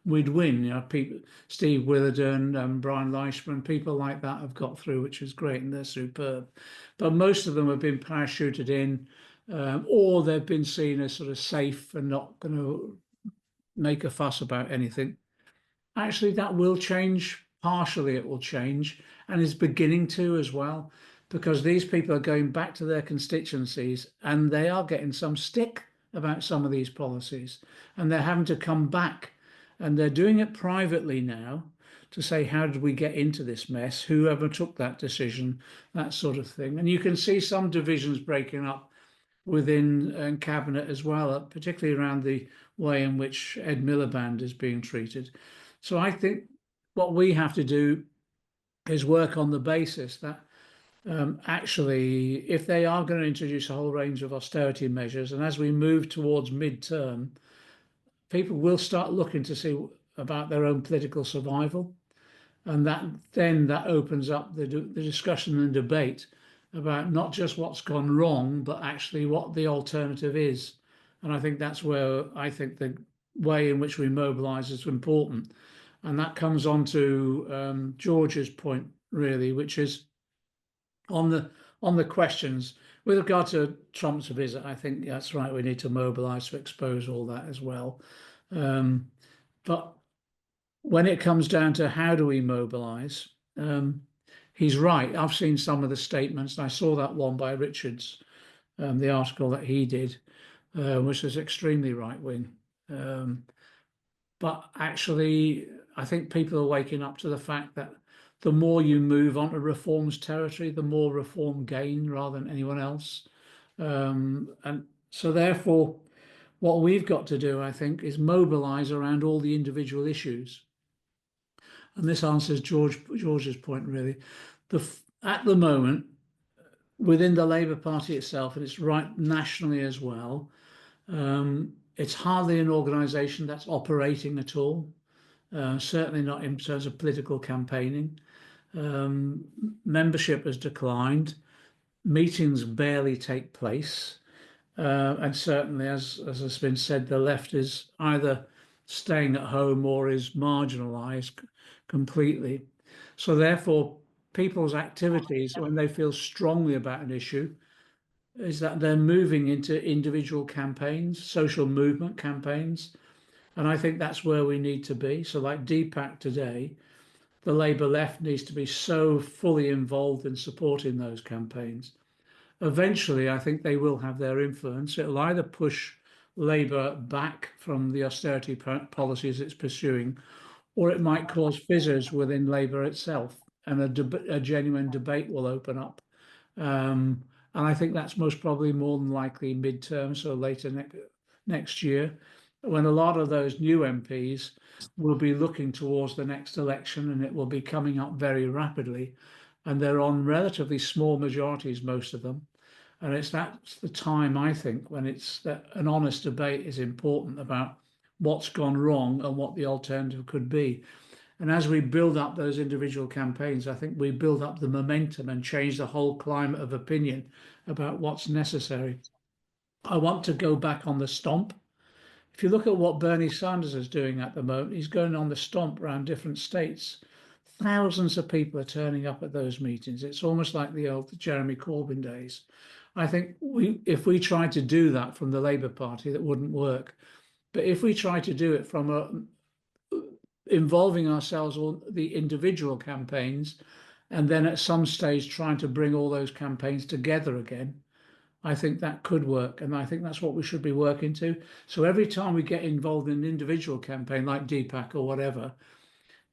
we'd win. You know, people, Steve Witherden, Brian Leishman, people like that have got through, which is great, and they're superb. But most of them have been parachuted in, or they've been seen as sort of safe and not going to make a fuss about anything. Actually, that will change. Partially, it will change, and is beginning to as well, because these people are going back to their constituencies and they are getting some stick about some of these policies, and they're having to come back, and they're doing it privately now to say, how did we get into this mess? Whoever took that decision, that sort of thing. And you can see some divisions breaking up within cabinet as well, particularly around the way in which Ed Miliband is being treated. So I think what we have to do is work on the basis that actually, if they are going to introduce a whole range of austerity measures, and as we move towards mid-term, people will start looking to see about their own political survival. And that opens up the discussion and debate about not just what's gone wrong, but actually what the alternative is. And I think that's where I think the way in which we mobilise is important. And that comes on to George's point, really, which is on the questions. With regard to Trump's visit, I think that's right. We need to mobilise to expose all that as well. But when it comes down to how do we mobilise, he's right. I've seen some of the statements. I saw that one by Richards, the article that he did, which was extremely right-wing. But actually, I think people are waking up to the fact that the more you move onto reform's territory, the more reform gain rather than anyone else. And so therefore, what we've got to do, I think, is mobilise around all the individual issues. And this answers George's point, really. At the moment, within the Labour Party itself, and it's right nationally as well, it's hardly an organisation that's operating at all, certainly not in terms of political campaigning. Membership has declined, meetings barely take place, and certainly, as has been said, the left is either staying at home or is marginalised completely. So therefore, people's activities, when they feel strongly about an issue, is that they're moving into individual campaigns, social movement campaigns. And I think that's where we need to be. So like DPAC today, the Labour left needs to be so fully involved in supporting those campaigns. Eventually, I think they will have their influence. It'll either push Labour back from the austerity policies it's pursuing, or it might cause fissures within Labour itself, and a genuine debate will open up. And I think that's most probably more than likely mid-term, so later next year, when a lot of those new MPs will be looking towards the next election, and it will be coming up very rapidly. And they're on relatively small majorities, most of them. And that's the time, I think, when it's that an honest debate is important about what's gone wrong and what the alternative could be. And as we build up those individual campaigns, I think we build up the momentum and change the whole climate of opinion about what's necessary. I want to go back on the stomp. If you look at what Bernie Sanders is doing at the moment, he's going on the stomp around different states. Thousands of people are turning up at those meetings. It's almost like the old Jeremy Corbyn days. I think if we tried to do that from the Labour Party, that wouldn't work. But if we try to do it from involving ourselves on the individual campaigns, and then at some stage trying to bring all those campaigns together again, I think that could work. And I think that's what we should be working to. So every time we get involved in an individual campaign like DPAC or whatever,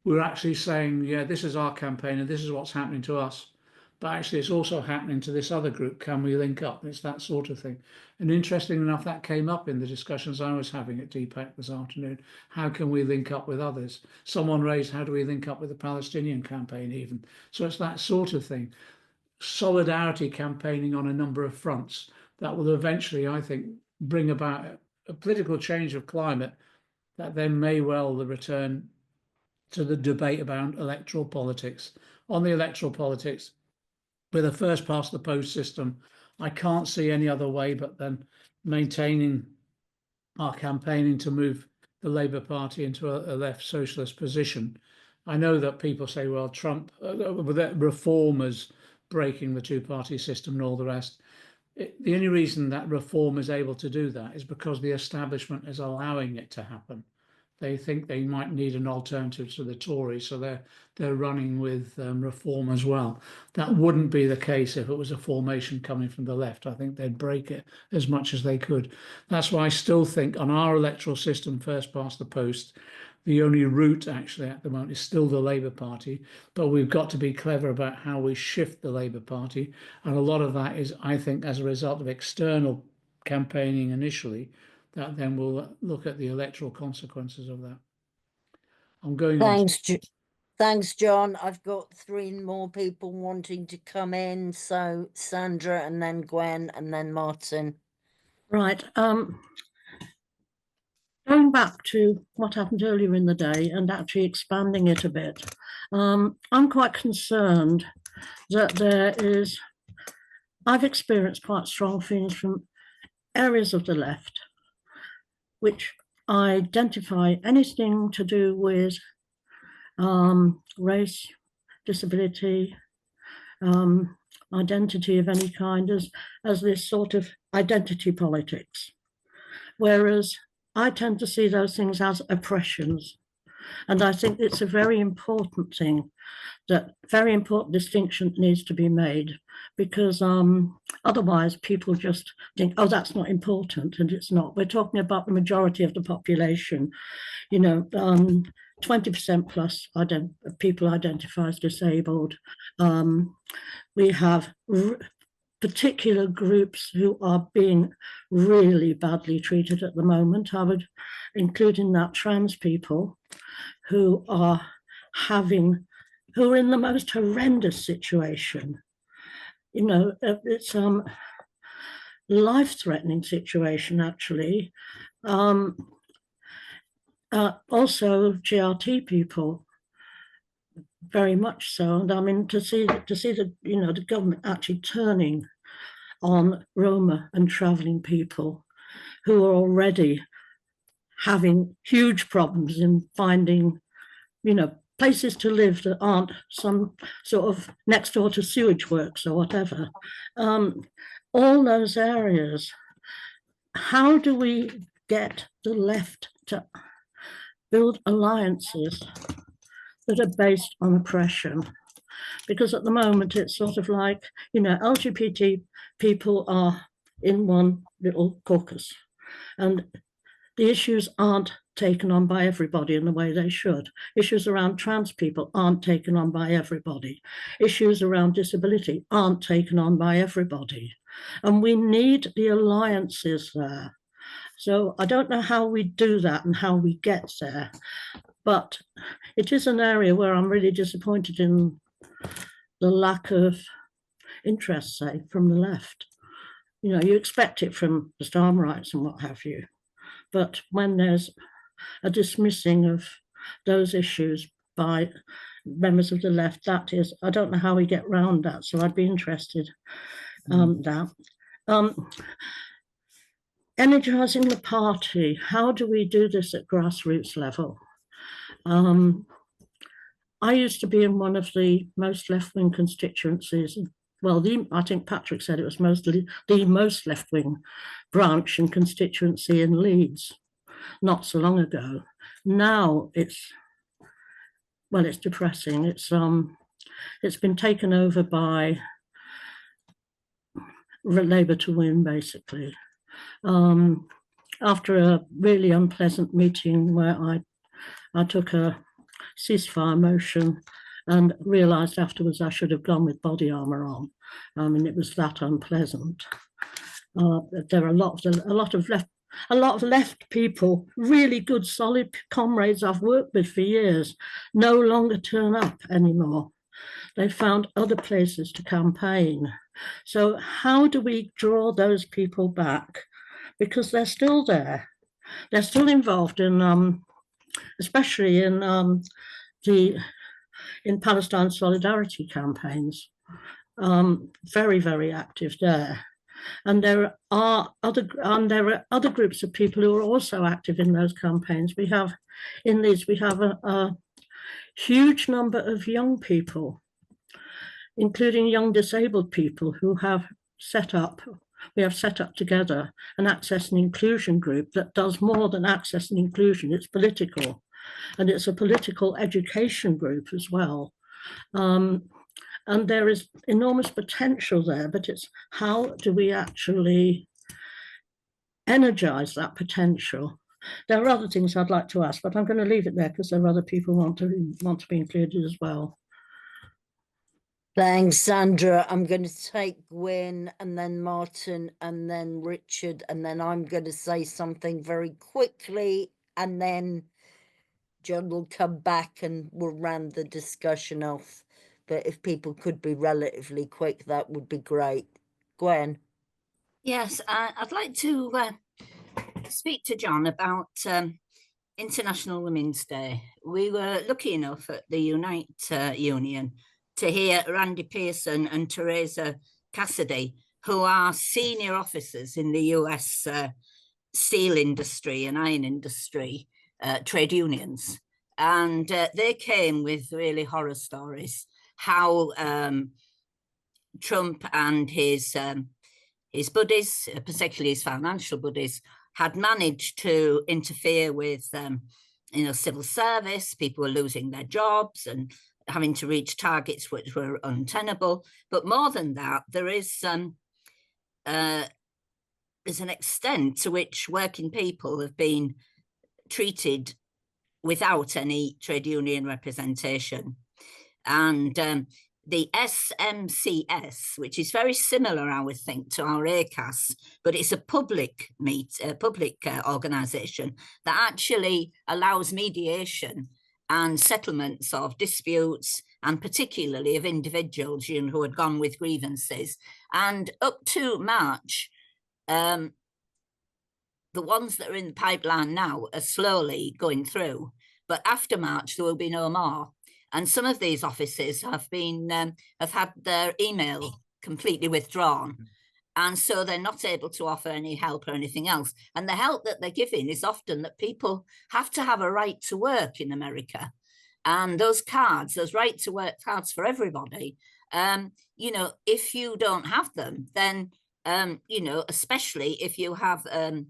we're actually saying, yeah, this is our campaign and this is what's happening to us. But actually, it's also happening to this other group. Can we link up? It's that sort of thing. And interesting enough, that came up in the discussions I was having at DPAC this afternoon. How can we link up with others? Someone raised, how do we link up with the Palestinian campaign even? So it's that sort of thing. Solidarity campaigning on a number of fronts that will eventually, I think, bring about a political change of climate that then may well return to the debate about electoral politics. On the electoral politics, with a first past the post system, I can't see any other way but then maintaining our campaigning to move the Labour Party into a left socialist position. I know that people say, well, Trump, reformers breaking the two-party system and all the rest. The only reason that reform is able to do that is because the establishment is allowing it to happen. They think they might need an alternative to the Tories, so they're running with reform as well. That wouldn't be the case if it was a formation coming from the left. I think they'd break it as much as they could. That's why I still think on our electoral system, first past the post, the only route actually at the moment is still the Labour Party, but we've got to be clever about how we shift the Labour Party. And a lot of that is, I think, as a result of external campaigning initially, that then we'll look at the electoral consequences of that. I'm going on. Thanks, John. I've got 3 more people wanting to come in. So Sandra, and then Gwen, and then Martin. Right. Going back to what happened earlier in the day and actually expanding it a bit, I'm quite concerned that I've experienced quite strong feelings from areas of the left which identify anything to do with race, disability, identity of any kind as this sort of identity politics. Whereas I tend to see those things as oppressions. And I think it's a very important thing, very important distinction needs to be made, because otherwise people just think, oh, that's not important, and it's not. We're talking about the majority of the population, 20% plus people identify as disabled. We have particular groups who are being really badly treated at the moment. I would include in that trans people who are in the most horrendous situation. It's life-threatening situation, actually. Also GRT people, very much so. And I mean, to see the government actually turning on Roma and traveling people who are already having huge problems in finding, places to live that aren't some sort of next door to sewage works or whatever. All those areas, how do we get the left to build alliances that are based on oppression? Because at the moment it's sort of like, LGBT people are in one little caucus, and the issues aren't taken on by everybody in the way they should. Issues around trans people aren't taken on by everybody. Issues around disability aren't taken on by everybody. And we need the alliances there. So I don't know how we do that and how we get there, but it is an area where I'm really disappointed in the lack of interest, say, from the left. You expect it from the farm rights and what have you, but when there's a dismissing of those issues by members of the left, that is, I don't know how we get round that, so I'd be interested that. Energising the party, how do we do this at grassroots level? I used to be in one of the most left-wing constituencies. Well, I think Patrick said it was mostly the most left-wing branch and constituency in Leeds, not so long ago. Now it's depressing. It's been taken over by Labour to win, basically. After a really unpleasant meeting where I took a ceasefire motion and realised afterwards I should have gone with body armour on. It was that unpleasant. There are a lot of left people, really good, solid comrades I've worked with for years, no longer turn up anymore. They found other places to campaign. So how do we draw those people back? Because they're still there. They're still involved in, especially in in Palestine solidarity campaigns. Very, very active there. And there are other groups of people who are also active in those campaigns. We have a huge number of young people, including young disabled people, who we have set up together an access and inclusion group that does more than access and inclusion. It's political, and it's a political education group as well. And there is enormous potential there, but it's how do we actually energize that potential? There are other things I'd like to ask, but I'm going to leave it there because there are other people who want to be included as well. Thanks, Sandra. I'm going to take Gwen and then Martin and then Richard, and then I'm going to say something very quickly, and then John will come back and we'll round the discussion off. But if people could be relatively quick, that would be great. Gwen. Yes, I'd like to speak to John about International Women's Day. We were lucky enough at the Unite Union to hear Randy Pearson and Teresa Cassidy, who are senior officers in the US steel industry and iron industry trade unions. And they came with really horror stories, how Trump and his buddies, particularly his financial buddies, had managed to interfere with civil service. People were losing their jobs and having to reach targets which were untenable. But more than that, there's an extent to which working people have been treated without any trade union representation. And the SMCS, which is very similar, I would think, to our ACAS, but it's a public organisation that actually allows mediation and settlements of disputes, and particularly of individuals who had gone with grievances. And up to March, the ones that are in the pipeline now are slowly going through, but after March there will be no more. And some of these offices have had their email completely withdrawn. And so they're not able to offer any help or anything else. And the help that they're giving is often that people have to have a right to work in America. And those cards, those right to work cards for everybody, if you don't have them, then, especially if you have a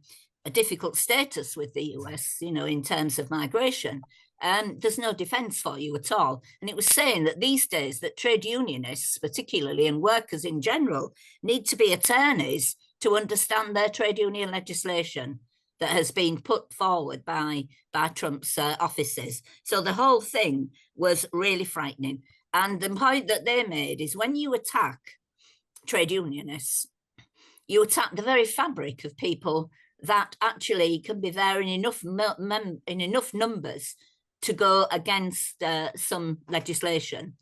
difficult status with the US, in terms of migration, there's no defence for you at all. And it was saying that these days that trade unionists, particularly, and workers in general, need to be attorneys to understand their trade union legislation that has been put forward by Trump's offices. So the whole thing was really frightening. And the point that they made is when you attack trade unionists, you attack the very fabric of people that actually can be there in enough numbers to go against some legislation,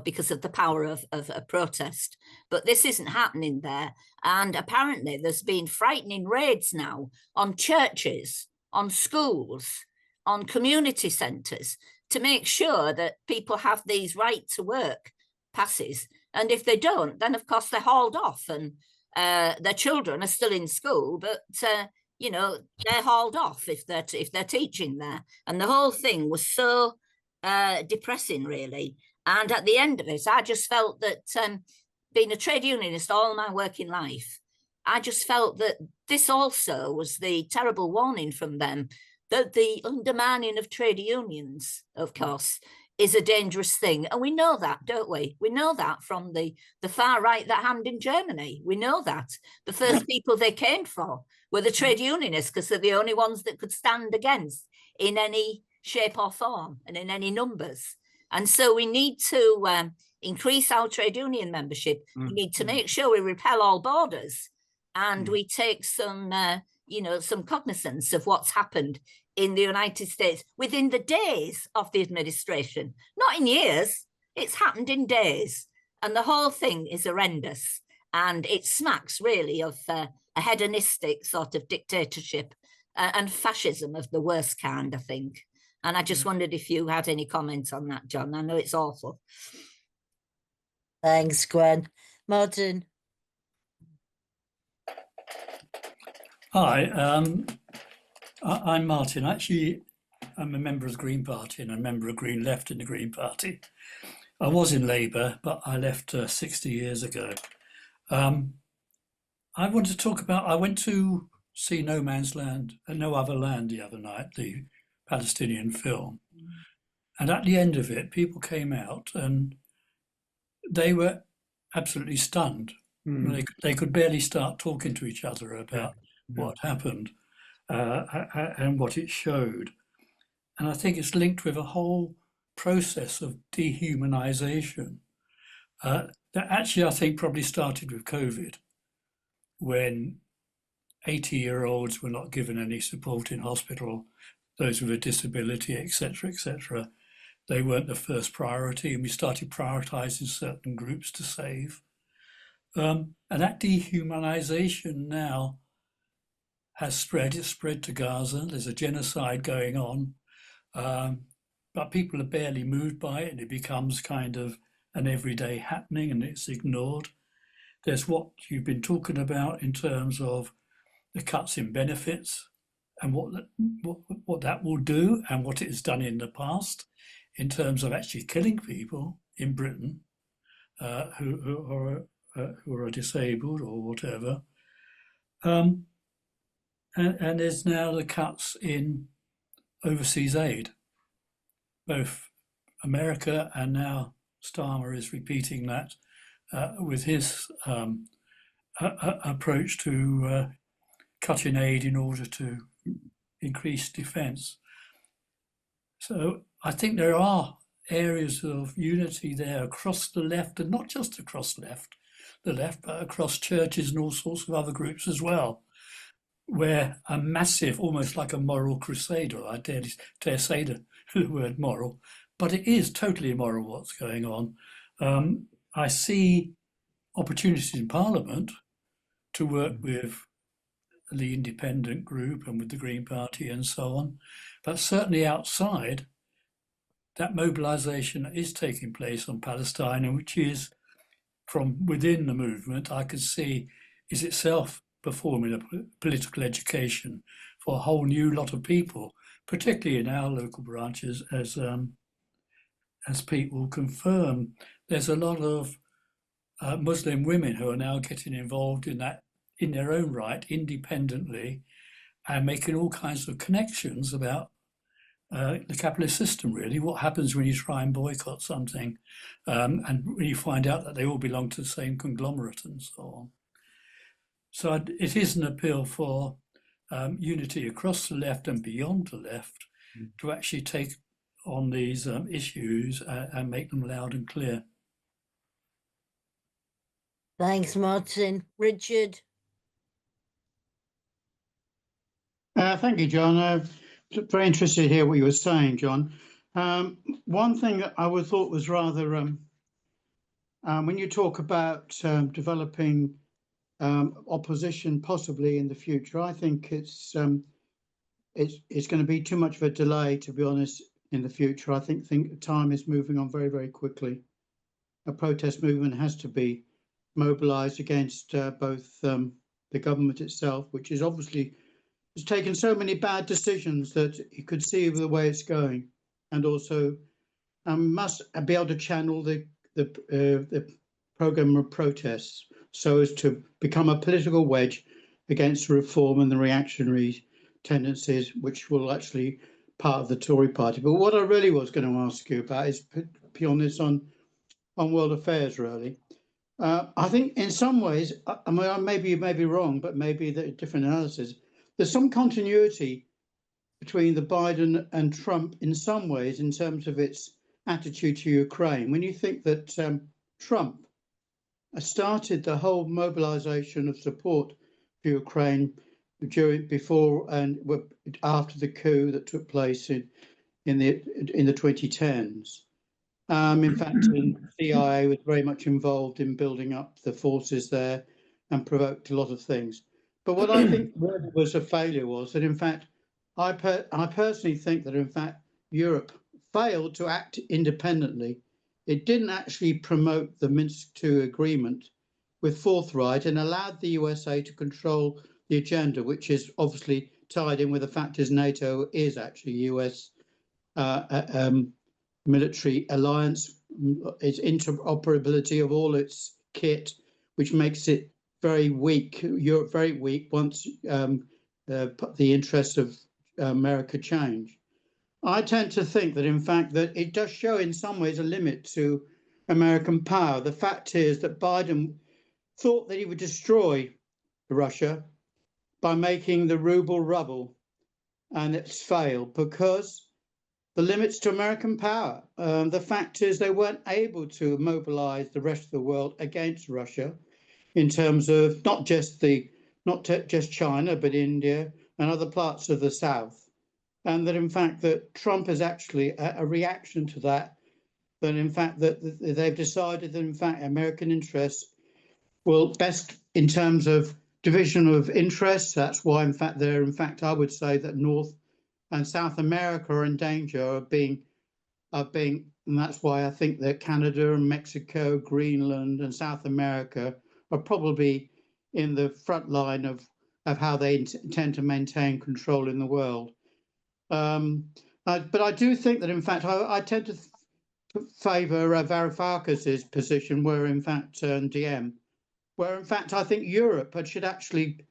because of the power of a protest. But this isn't happening there. And apparently there's been frightening raids now on churches, on schools, on community centres to make sure that people have these right to work passes. And if they don't, then of course they're hauled off, and their children are still in school, but they're hauled off if they're teaching there. And the whole thing was so depressing, really. And at the end of it, I just felt that being a trade unionist all my working life, I just felt that this also was the terrible warning from them that the undermining of trade unions, of course, is a dangerous thing. And we know that, don't we? We know that from the far right that hand in Germany. We know that. The first people they came for were the trade unionists, because they're the only ones that could stand against in any shape or form and in any numbers. And so we need to increase our trade union membership. We need to make sure we repel all borders, and we take some cognizance of what's happened in the United States within the days of the administration, not in years. It's happened in days. And the whole thing is horrendous. And it smacks really of a hedonistic sort of dictatorship and fascism of the worst kind, I think. And I just wondered if you had any comments on that, John. I know it's awful. Thanks, Gwen. Martin. Hi, I'm Martin. Actually, I'm a member of the Green Party and a member of Green Left in the Green Party. I was in Labour, but I left 60 years ago. I want to talk about, I went to see No Man's Land, No Other Land the other night, the Palestinian film. And at the end of it, people came out and they were absolutely stunned. They could barely start talking to each other about what happened and what it showed. And I think it's linked with a whole process of dehumanization that actually I think probably started with COVID, when 80-year-olds were not given any support in hospital, those with a disability, etc., etc. They weren't the first priority, and we started prioritizing certain groups to save. And that dehumanization now has spread. It's spread to Gaza. There's a genocide going on, but people are barely moved by it, and it becomes kind of an everyday happening, and it's ignored. There's what you've been talking about in terms of the cuts in benefits and what that will do, and what it has done in the past in terms of actually killing people in Britain who are disabled or whatever. And there's now the cuts in overseas aid. Both America and now Starmer is repeating that with his approach to cutting aid in order to increase defence. So I think there are areas of unity there across the left, and not just across the left, but across churches and all sorts of other groups as well, where a massive, almost like a moral crusade, or I dare say the word moral, but it is totally immoral what's going on. I see opportunities in Parliament to work with the independent group and with the Green Party and so on, but certainly outside, that mobilisation is taking place on Palestine, and which is from within the movement, I can see is itself performing a political education for a whole new lot of people, particularly in our local branches, as people confirm. There's a lot of Muslim women who are now getting involved in that in their own right, independently, and making all kinds of connections about the capitalist system, really. What happens when you try and boycott something and when you find out that they all belong to the same conglomerate and so on. So it is an appeal for unity across the left and beyond the left to actually take on these issues and make them loud and clear. Thanks, Martin. Richard? Thank you, John. Very interested to hear what you were saying, John. One thing that I would thought was rather, when you talk about developing opposition possibly in the future, I think it's going to be too much of a delay, to be honest, in the future. I think time is moving on very, very quickly. A protest movement has to be mobilised against both the government itself, which is obviously has taken so many bad decisions that you could see the way it's going, and also must be able to channel the programme of protests so as to become a political wedge against reform and the reactionary tendencies, which will actually part of the Tory party. But what I really was going to ask you about is on this on world affairs, really. I think in some ways, I mean, I may be wrong, but maybe the different analysis. There's some continuity between the Biden and Trump in some ways in terms of its attitude to Ukraine. When you think that Trump started the whole mobilization of support for Ukraine before and after the coup that took place in the 2010s. In fact, the CIA was very much involved in building up the forces there and provoked a lot of things. But what I think really was a failure was that, in fact, I personally think that, in fact, Europe failed to act independently. It didn't actually promote the Minsk II agreement with forthright and allowed the USA to control the agenda, which is obviously tied in with the fact is NATO is actually US military alliance, its interoperability of all its kit, which makes it very weak, Europe very weak once the interests of America change. I tend to think that, in fact, that it does show in some ways a limit to American power. The fact is that Biden thought that he would destroy Russia by making the ruble rubble, and it's failed because the limits to American power. The fact is they weren't able to mobilize the rest of the world against Russia in terms of not just China, but India and other parts of the South. And that in fact that Trump is actually a reaction to that, that in fact that they've decided that in fact American interests will best in terms of division of interests. That's why in fact I would say that North and South America are in danger of being, and that's why I think that Canada and Mexico, Greenland and South America are probably in the front line of how they intend to maintain control in the world. But I do think that in fact I tend to favour Varoufakis's position, where in fact DM, where in fact I think Europe should actually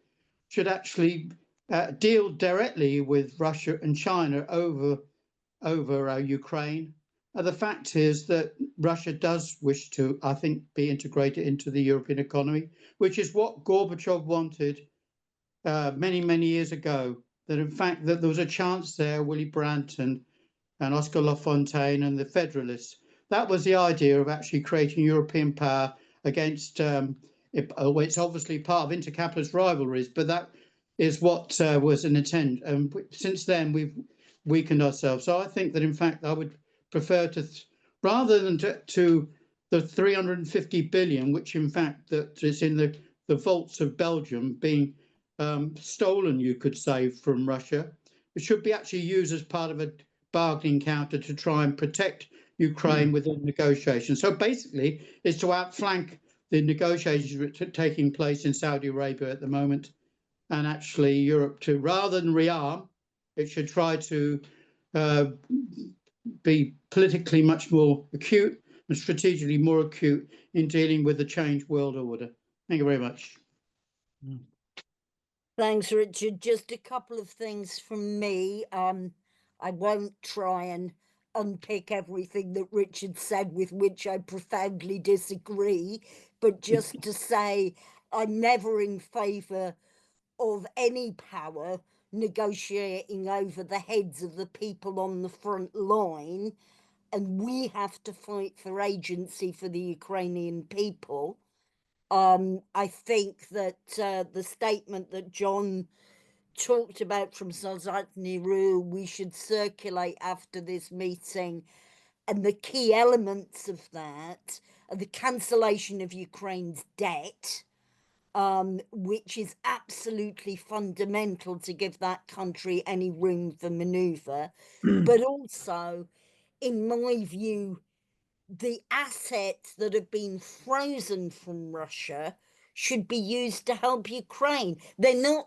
deal directly with Russia and China over Ukraine. The fact is that Russia does wish to, I think, be integrated into the European economy, which is what Gorbachev wanted many, many years ago. That in fact that there was a chance there, Willy Brandt and Oscar Lafontaine and the Federalists. That was the idea of actually creating European power against, it's obviously part of intercapitalist rivalries, but that is what was an intent. And since then, we've weakened ourselves. So I think that, in fact, I would prefer to, rather than to the 350 billion, which in fact that is in the vaults of Belgium being stolen, you could say, from Russia, it should be actually used as part of a bargaining counter to try and protect Ukraine within negotiations. So basically, it's to outflank the negotiations taking place in Saudi Arabia at the moment, and actually Europe to, rather than rearm, it should try to be politically much more acute and strategically more acute in dealing with the changed world order. Thank you very much. Thanks, Richard. Just a couple of things from me. I won't try and unpick everything that Richard said, with which I profoundly disagree, but just to say I'm never in favour of any power negotiating over the heads of the people on the front line, and we have to fight for agency for the Ukrainian people. I think that the statement that John talked about from Sazat Nehru, we should circulate after this meeting, and the key elements of that are the cancellation of Ukraine's debt, which is absolutely fundamental to give that country any room for manoeuvre, but also, in my view, the assets that have been frozen from Russia should be used to help Ukraine. They're not,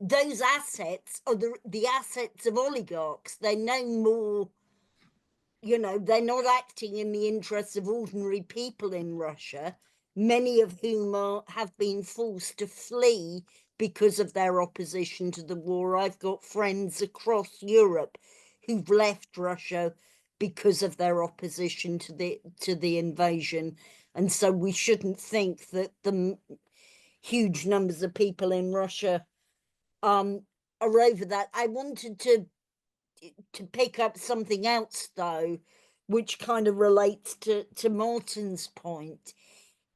those assets are the assets of oligarchs. They're no more, they're not acting in the interests of ordinary people in Russia, many of whom have been forced to flee because of their opposition to the war. I've got friends across Europe who've left Russia because of their opposition to the invasion, and so we shouldn't think that the huge numbers of people in Russia are over that. I wanted to pick up something else, though, which kind of relates to Martin's point.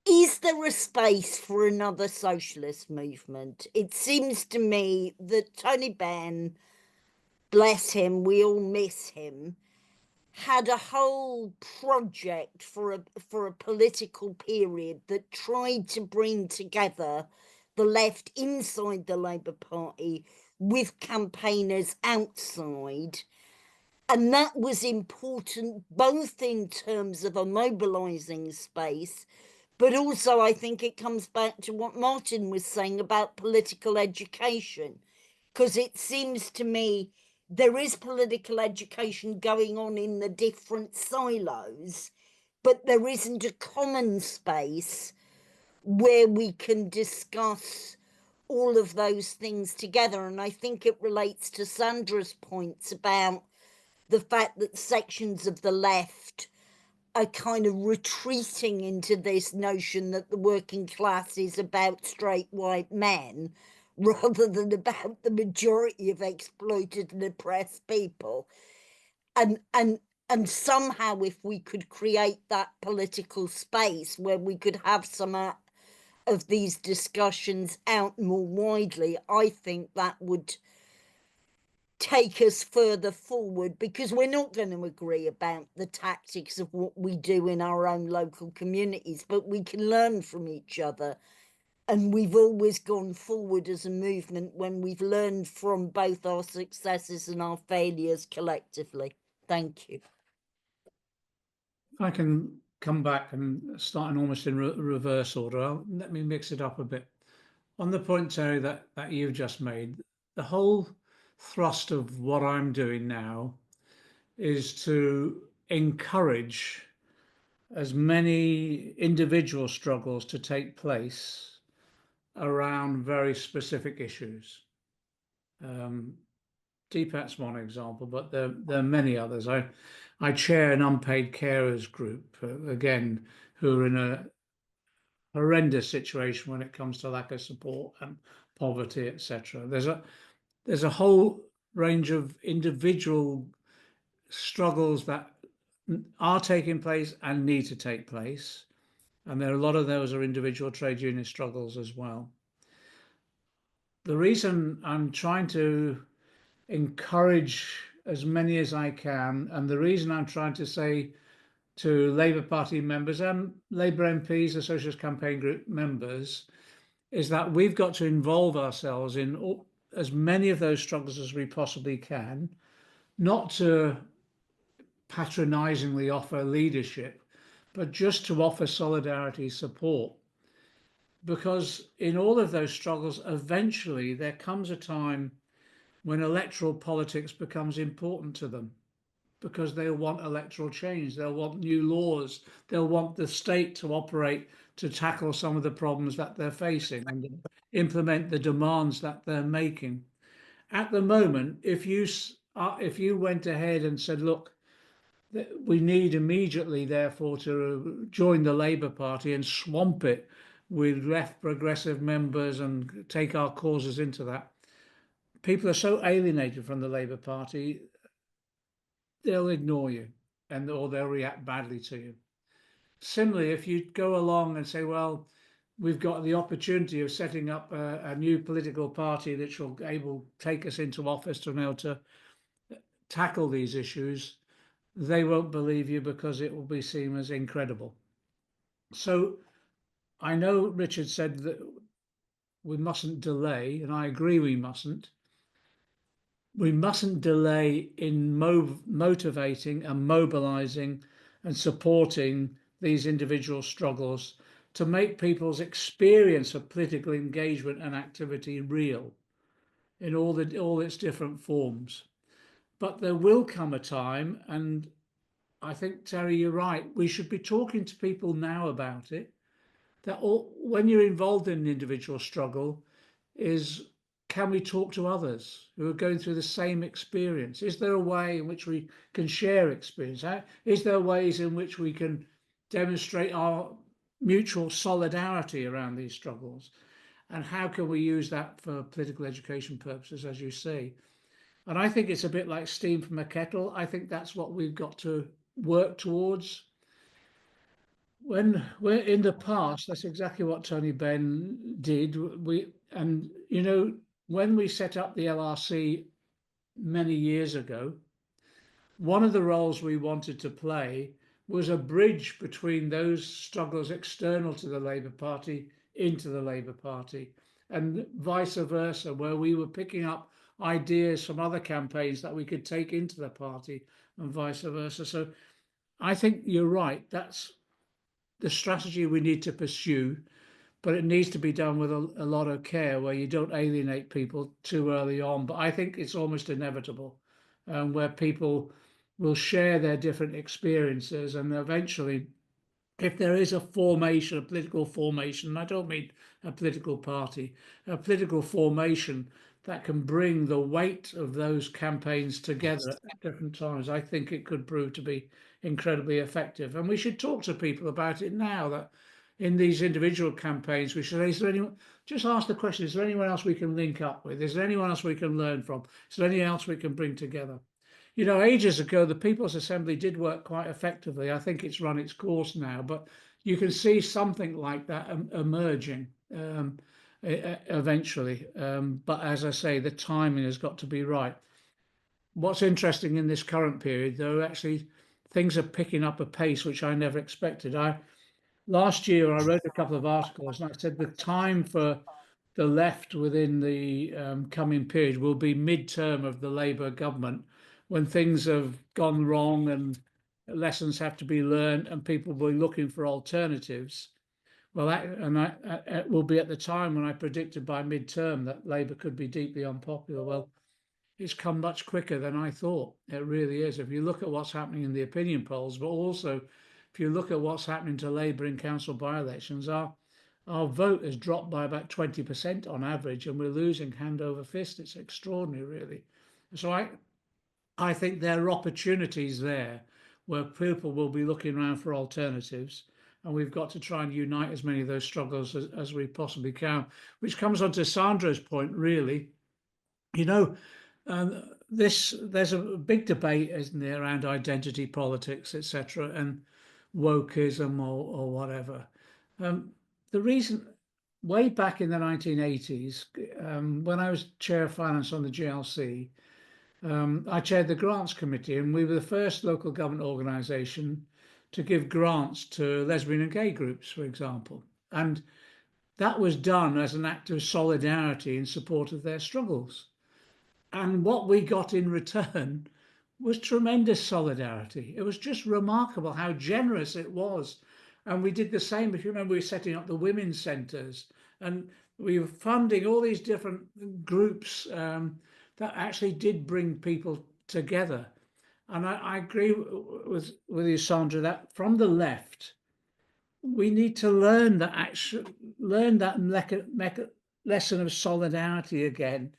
Is there a space for another socialist movement? It seems to me that Tony Benn, bless him, we all miss him, had a whole project for a political period that tried to bring together the left inside the Labour Party with campaigners outside, And that was important both in terms of a mobilizing space, but also I think it comes back to what Martin was saying about political education, because it seems to me there is political education going on in the different silos, but there isn't a common space where we can discuss all of those things together. And I think it relates to Sandra's points about the fact that sections of the left are kind of retreating into this notion that the working class is about straight white men rather than about the majority of exploited and oppressed people. And somehow if we could create that political space where we could have some of these discussions out more widely, I think that would take us further forward, because we're not going to agree about the tactics of what we do in our own local communities, but we can learn from each other. And we've always gone forward as a movement when we've learned from both our successes and our failures collectively. Thank you. If I can come back and start almost in reverse order, let me mix it up a bit. On the point, Terry, that you've just made, the whole thrust of what I'm doing now is to encourage as many individual struggles to take place around very specific issues. DPAT's one example, but there are many others. I chair an unpaid carers group, again, who are in a horrendous situation when it comes to lack of support and poverty, etc. There's a whole range of individual struggles that are taking place and need to take place, and there are a lot of those are individual trade union struggles as well. The reason I'm trying to encourage as many as I can, and the reason I'm trying to say to Labour Party members and Labour MPs, the Socialist Campaign Group members, is that we've got to involve ourselves in as many of those struggles as we possibly can, not to patronisingly offer leadership, but just to offer solidarity support. Because in all of those struggles, eventually there comes a time when electoral politics becomes important to them, because they'll want electoral change, they'll want new laws, they'll want the state to operate to tackle some of the problems that they're facing and implement the demands that they're making. At the moment, if you went ahead and said, look, we need immediately, therefore, to join the Labour Party and swamp it with left progressive members and take our causes into that, people are so alienated from the Labour Party, they'll ignore you or they'll react badly to you. Similarly, if you go along and say, well, we've got the opportunity of setting up a new political party that will take us into office to be able to tackle these issues, they won't believe you because it will be seen as incredible. So I know Richard said that we mustn't delay, and I agree we mustn't. We mustn't delay in motivating and mobilizing and supporting these individual struggles to make people's experience of political engagement and activity real in all its different forms. But there will come a time, and I think, Terry, you're right, we should be talking to people now about it, that when you're involved in an individual struggle, can we talk to others who are going through the same experience? Is there a way in which we can share experience? Is there ways in which we can demonstrate our mutual solidarity around these struggles? And how can we use that for political education purposes, as you say? And I think it's a bit like steam from a kettle. I think that's what we've got to work towards. When we're in the past, that's exactly what Tony Benn did. When we set up the LRC many years ago, one of the roles we wanted to play was a bridge between those struggles external to the Labour Party into the Labour Party, and vice versa, where we were picking up ideas from other campaigns that we could take into the party and vice versa. So I think you're right. That's the strategy we need to pursue, but it needs to be done with a lot of care, where you don't alienate people too early on. But I think it's almost inevitable, where people will share their different experiences, and eventually, if there is a formation, a political formation, and I don't mean a political party, a political formation that can bring the weight of those campaigns together at different times, I think it could prove to be incredibly effective. And we should talk to people about it now, that in these individual campaigns, we should say, is there anyone, just ask the question, is there anyone else we can link up with? Is there anyone else we can learn from? Is there anything else we can bring together? You know, ages ago, the People's Assembly did work quite effectively. I think it's run its course now, but you can see something like that emerging eventually. But as I say, the timing has got to be right. What's interesting in this current period, though, actually things are picking up a pace which I never expected. Last year, I wrote a couple of articles, and I said the time for the left within the coming period will be mid-term of the Labour government, when things have gone wrong and lessons have to be learned and people will be looking for alternatives. Well, that will be at the time when I predicted by mid-term that Labour could be deeply unpopular. Well, it's come much quicker than I thought. It really is. If you look at what's happening in the opinion polls, but also if you look at what's happening to Labour in council by-elections, our vote has dropped by about 20% on average, and we're losing hand over fist. It's extraordinary, really. So I think there are opportunities there where people will be looking around for alternatives, and we've got to try and unite as many of those struggles as we possibly can, which comes on to Sandra's point, really. You know, there's a big debate, isn't there, around identity politics, etc., and wokeism or whatever. The reason, way back in the 1980s, when I was chair of finance on the GLC, I chaired the grants committee, and we were the first local government organisation to give grants to lesbian and gay groups, for example. And that was done as an act of solidarity in support of their struggles. And what we got in return was tremendous solidarity. It was just remarkable how generous it was. And we did the same. If you remember, we were setting up the women's centres, and we were funding all these different groups that actually did bring people together. And I agree with you, Sandra, that from the left, we need to learn that lesson of solidarity again.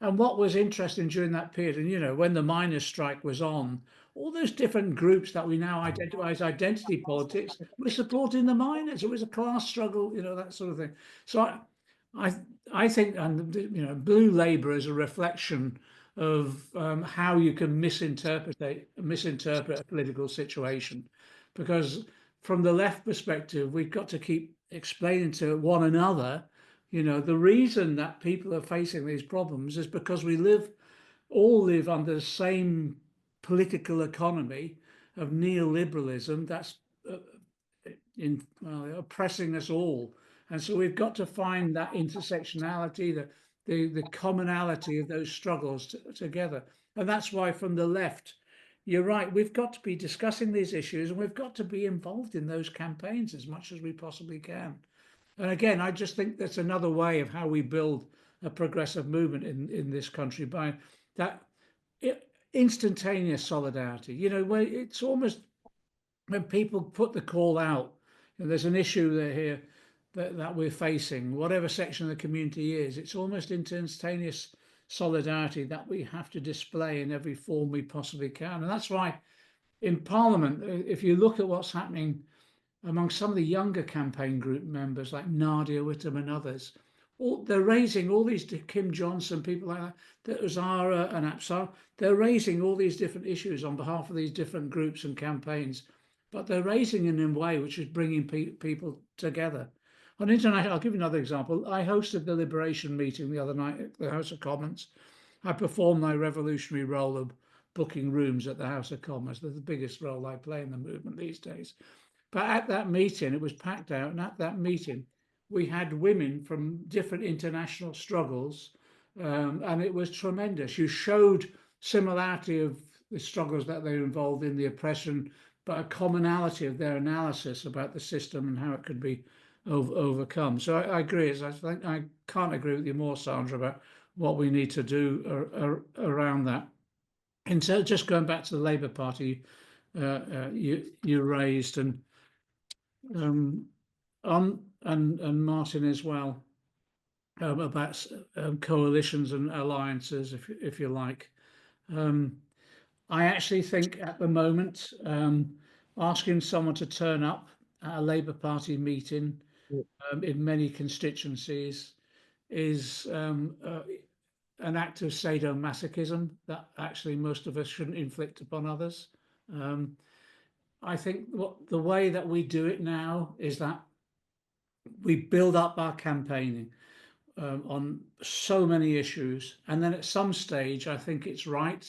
And what was interesting during that period, and you know, when the miners' strike was on, all those different groups that we now identify as identity politics were supporting the miners. It was a class struggle, you know, that sort of thing. So I think, and you know, Blue Labour is a reflection of how you can misinterpret a political situation, because from the left perspective, we've got to keep explaining to one another, you know, the reason that people are facing these problems is because we all live under the same political economy of neoliberalism that's oppressing us all. And so we've got to find that intersectionality, the commonality of those struggles together. And that's why from the left, you're right, we've got to be discussing these issues, and we've got to be involved in those campaigns as much as we possibly can. And again, I just think that's another way of how we build a progressive movement in this country, by that instantaneous solidarity. You know, where it's almost, when people put the call out, and there's an issue there here that we're facing, whatever section of the community is, it's almost instantaneous solidarity that we have to display in every form we possibly can. And that's why in Parliament, if you look at what's happening among some of the younger campaign group members like Nadia Whittam and others, they're raising all these, Kim Johnson, people like that, Zara and Apsar, they're raising all these different issues on behalf of these different groups and campaigns, but they're raising it in a way which is bringing people together. On international, I'll give you another example. I hosted the Liberation meeting the other night at the House of Commons. I performed my revolutionary role of booking rooms at the House of Commons. That's the biggest role I play in the movement these days. But at that meeting, it was packed out, and at that meeting, we had women from different international struggles and it was tremendous. You showed similarity of the struggles that they were involved in, the oppression, but a commonality of their analysis about the system and how it could be overcome. So I agree. I think I can't agree with you more, Sandra, about what we need to do around that. And so, just going back to the Labour Party, you raised and and Martin as well, about coalitions and alliances, if you like. I actually think at the moment, asking someone to turn up at a Labour Party meeting in many constituencies is an act of sadomasochism that actually most of us shouldn't inflict upon others. I think the way that we do it now is that we build up our campaigning on so many issues, and then at some stage, I think it's right,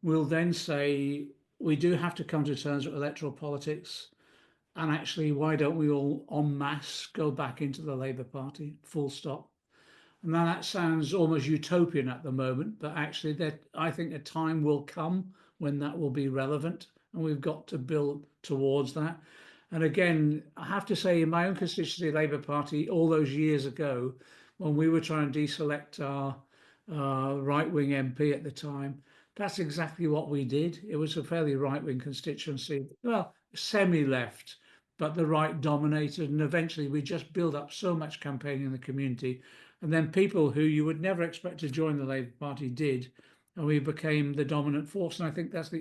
we'll then say we do have to come to terms with electoral politics, and actually, why don't we all en masse go back into the Labour Party, full stop? And now that sounds almost utopian at the moment, but actually I think a time will come when that will be relevant, and we've got to build towards that. And again, I have to say, in my own constituency, Labour Party, all those years ago, when we were trying to deselect our right-wing MP at the time, that's exactly what we did. It was a fairly right-wing constituency, well, semi-left, but the right dominated, and eventually we just built up so much campaigning in the community, and then people who you would never expect to join the Labour Party did, and we became the dominant force. And I think that's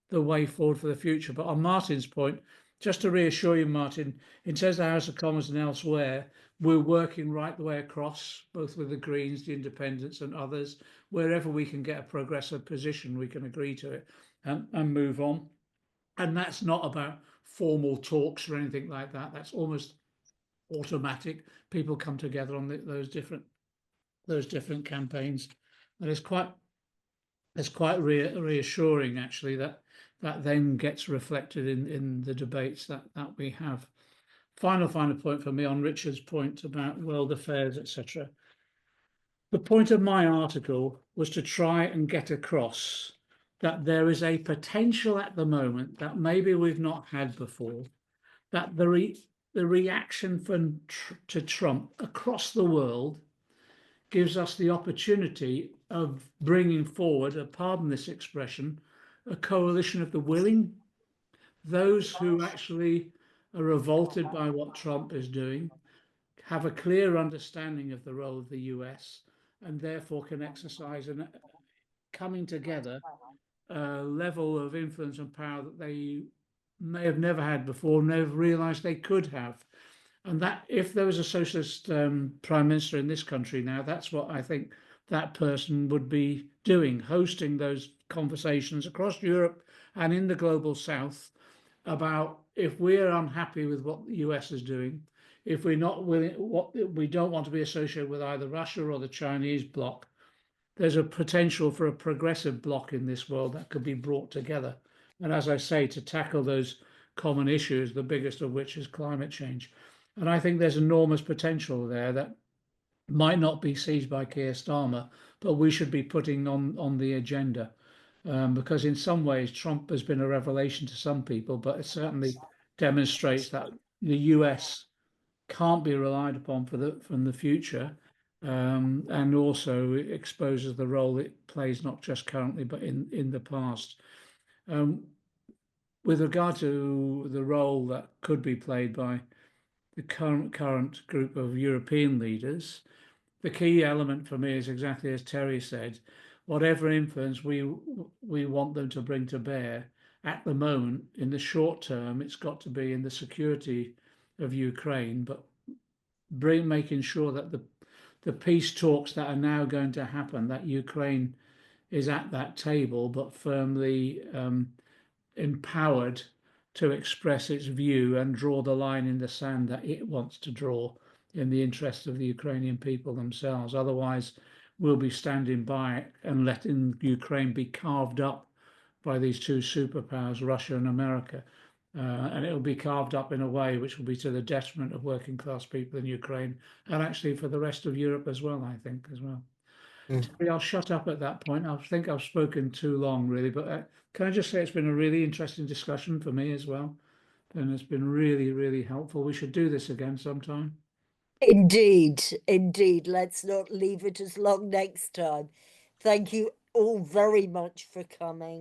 the way forward for the future. But on Martin's point, just to reassure you, Martin, in terms of the House of Commons and elsewhere, we're working right the way across, both with the Greens, the Independents and others. Wherever we can get a progressive position, we can agree to it and move on. And that's not about formal talks or anything like that. That's almost automatic. People come together on those different campaigns, and it's quite reassuring actually that then gets reflected in the debates that we have. Final point for me on Richard's point about world affairs, etc. The point of my article was to try and get across that there is a potential at the moment that maybe we've not had before, that the reaction to Trump across the world gives us the opportunity of bringing forward, pardon this expression, a coalition of the willing, those who actually are revolted by what Trump is doing, have a clear understanding of the role of the US, and therefore can exercise and coming together a level of influence and power that they may have never had before, never realized they could have. And that if there was a socialist prime minister in this country now, that's what I think that person would be doing, hosting those conversations across Europe and in the global south about if we're unhappy with what the US is doing, if we're not willing, what we don't want to be associated with either Russia or the Chinese bloc, there's a potential for a progressive bloc in this world that could be brought together. And as I say, to tackle those common issues, the biggest of which is climate change. And I think there's enormous potential there that might not be seized by Keir Starmer, but we should be putting on the agenda. Because in some ways, Trump has been a revelation to some people, but it certainly demonstrates that the US can't be relied upon from the future, and also it exposes the role it plays not just currently but in the past. With regard to the role that could be played by the current group of European leaders, the key element for me is exactly as Terry said. Whatever influence we want them to bring to bear, at the moment, in the short term, it's got to be in the security of Ukraine, but making sure that the peace talks that are now going to happen, that Ukraine is at that table, but firmly empowered to express its view and draw the line in the sand that it wants to draw in the interest of the Ukrainian people themselves. Otherwise, we'll be standing by and letting Ukraine be carved up by these two superpowers, Russia and America. And it will be carved up in a way which will be to the detriment of working class people in Ukraine and actually for the rest of Europe as well, I think, as well. I'll shut up at that point. I think I've spoken too long, really. But can I just say it's been a really interesting discussion for me as well, and it's been really, really helpful. We should do this again sometime. Indeed, indeed. Let's not leave it as long next time. Thank you all very much for coming.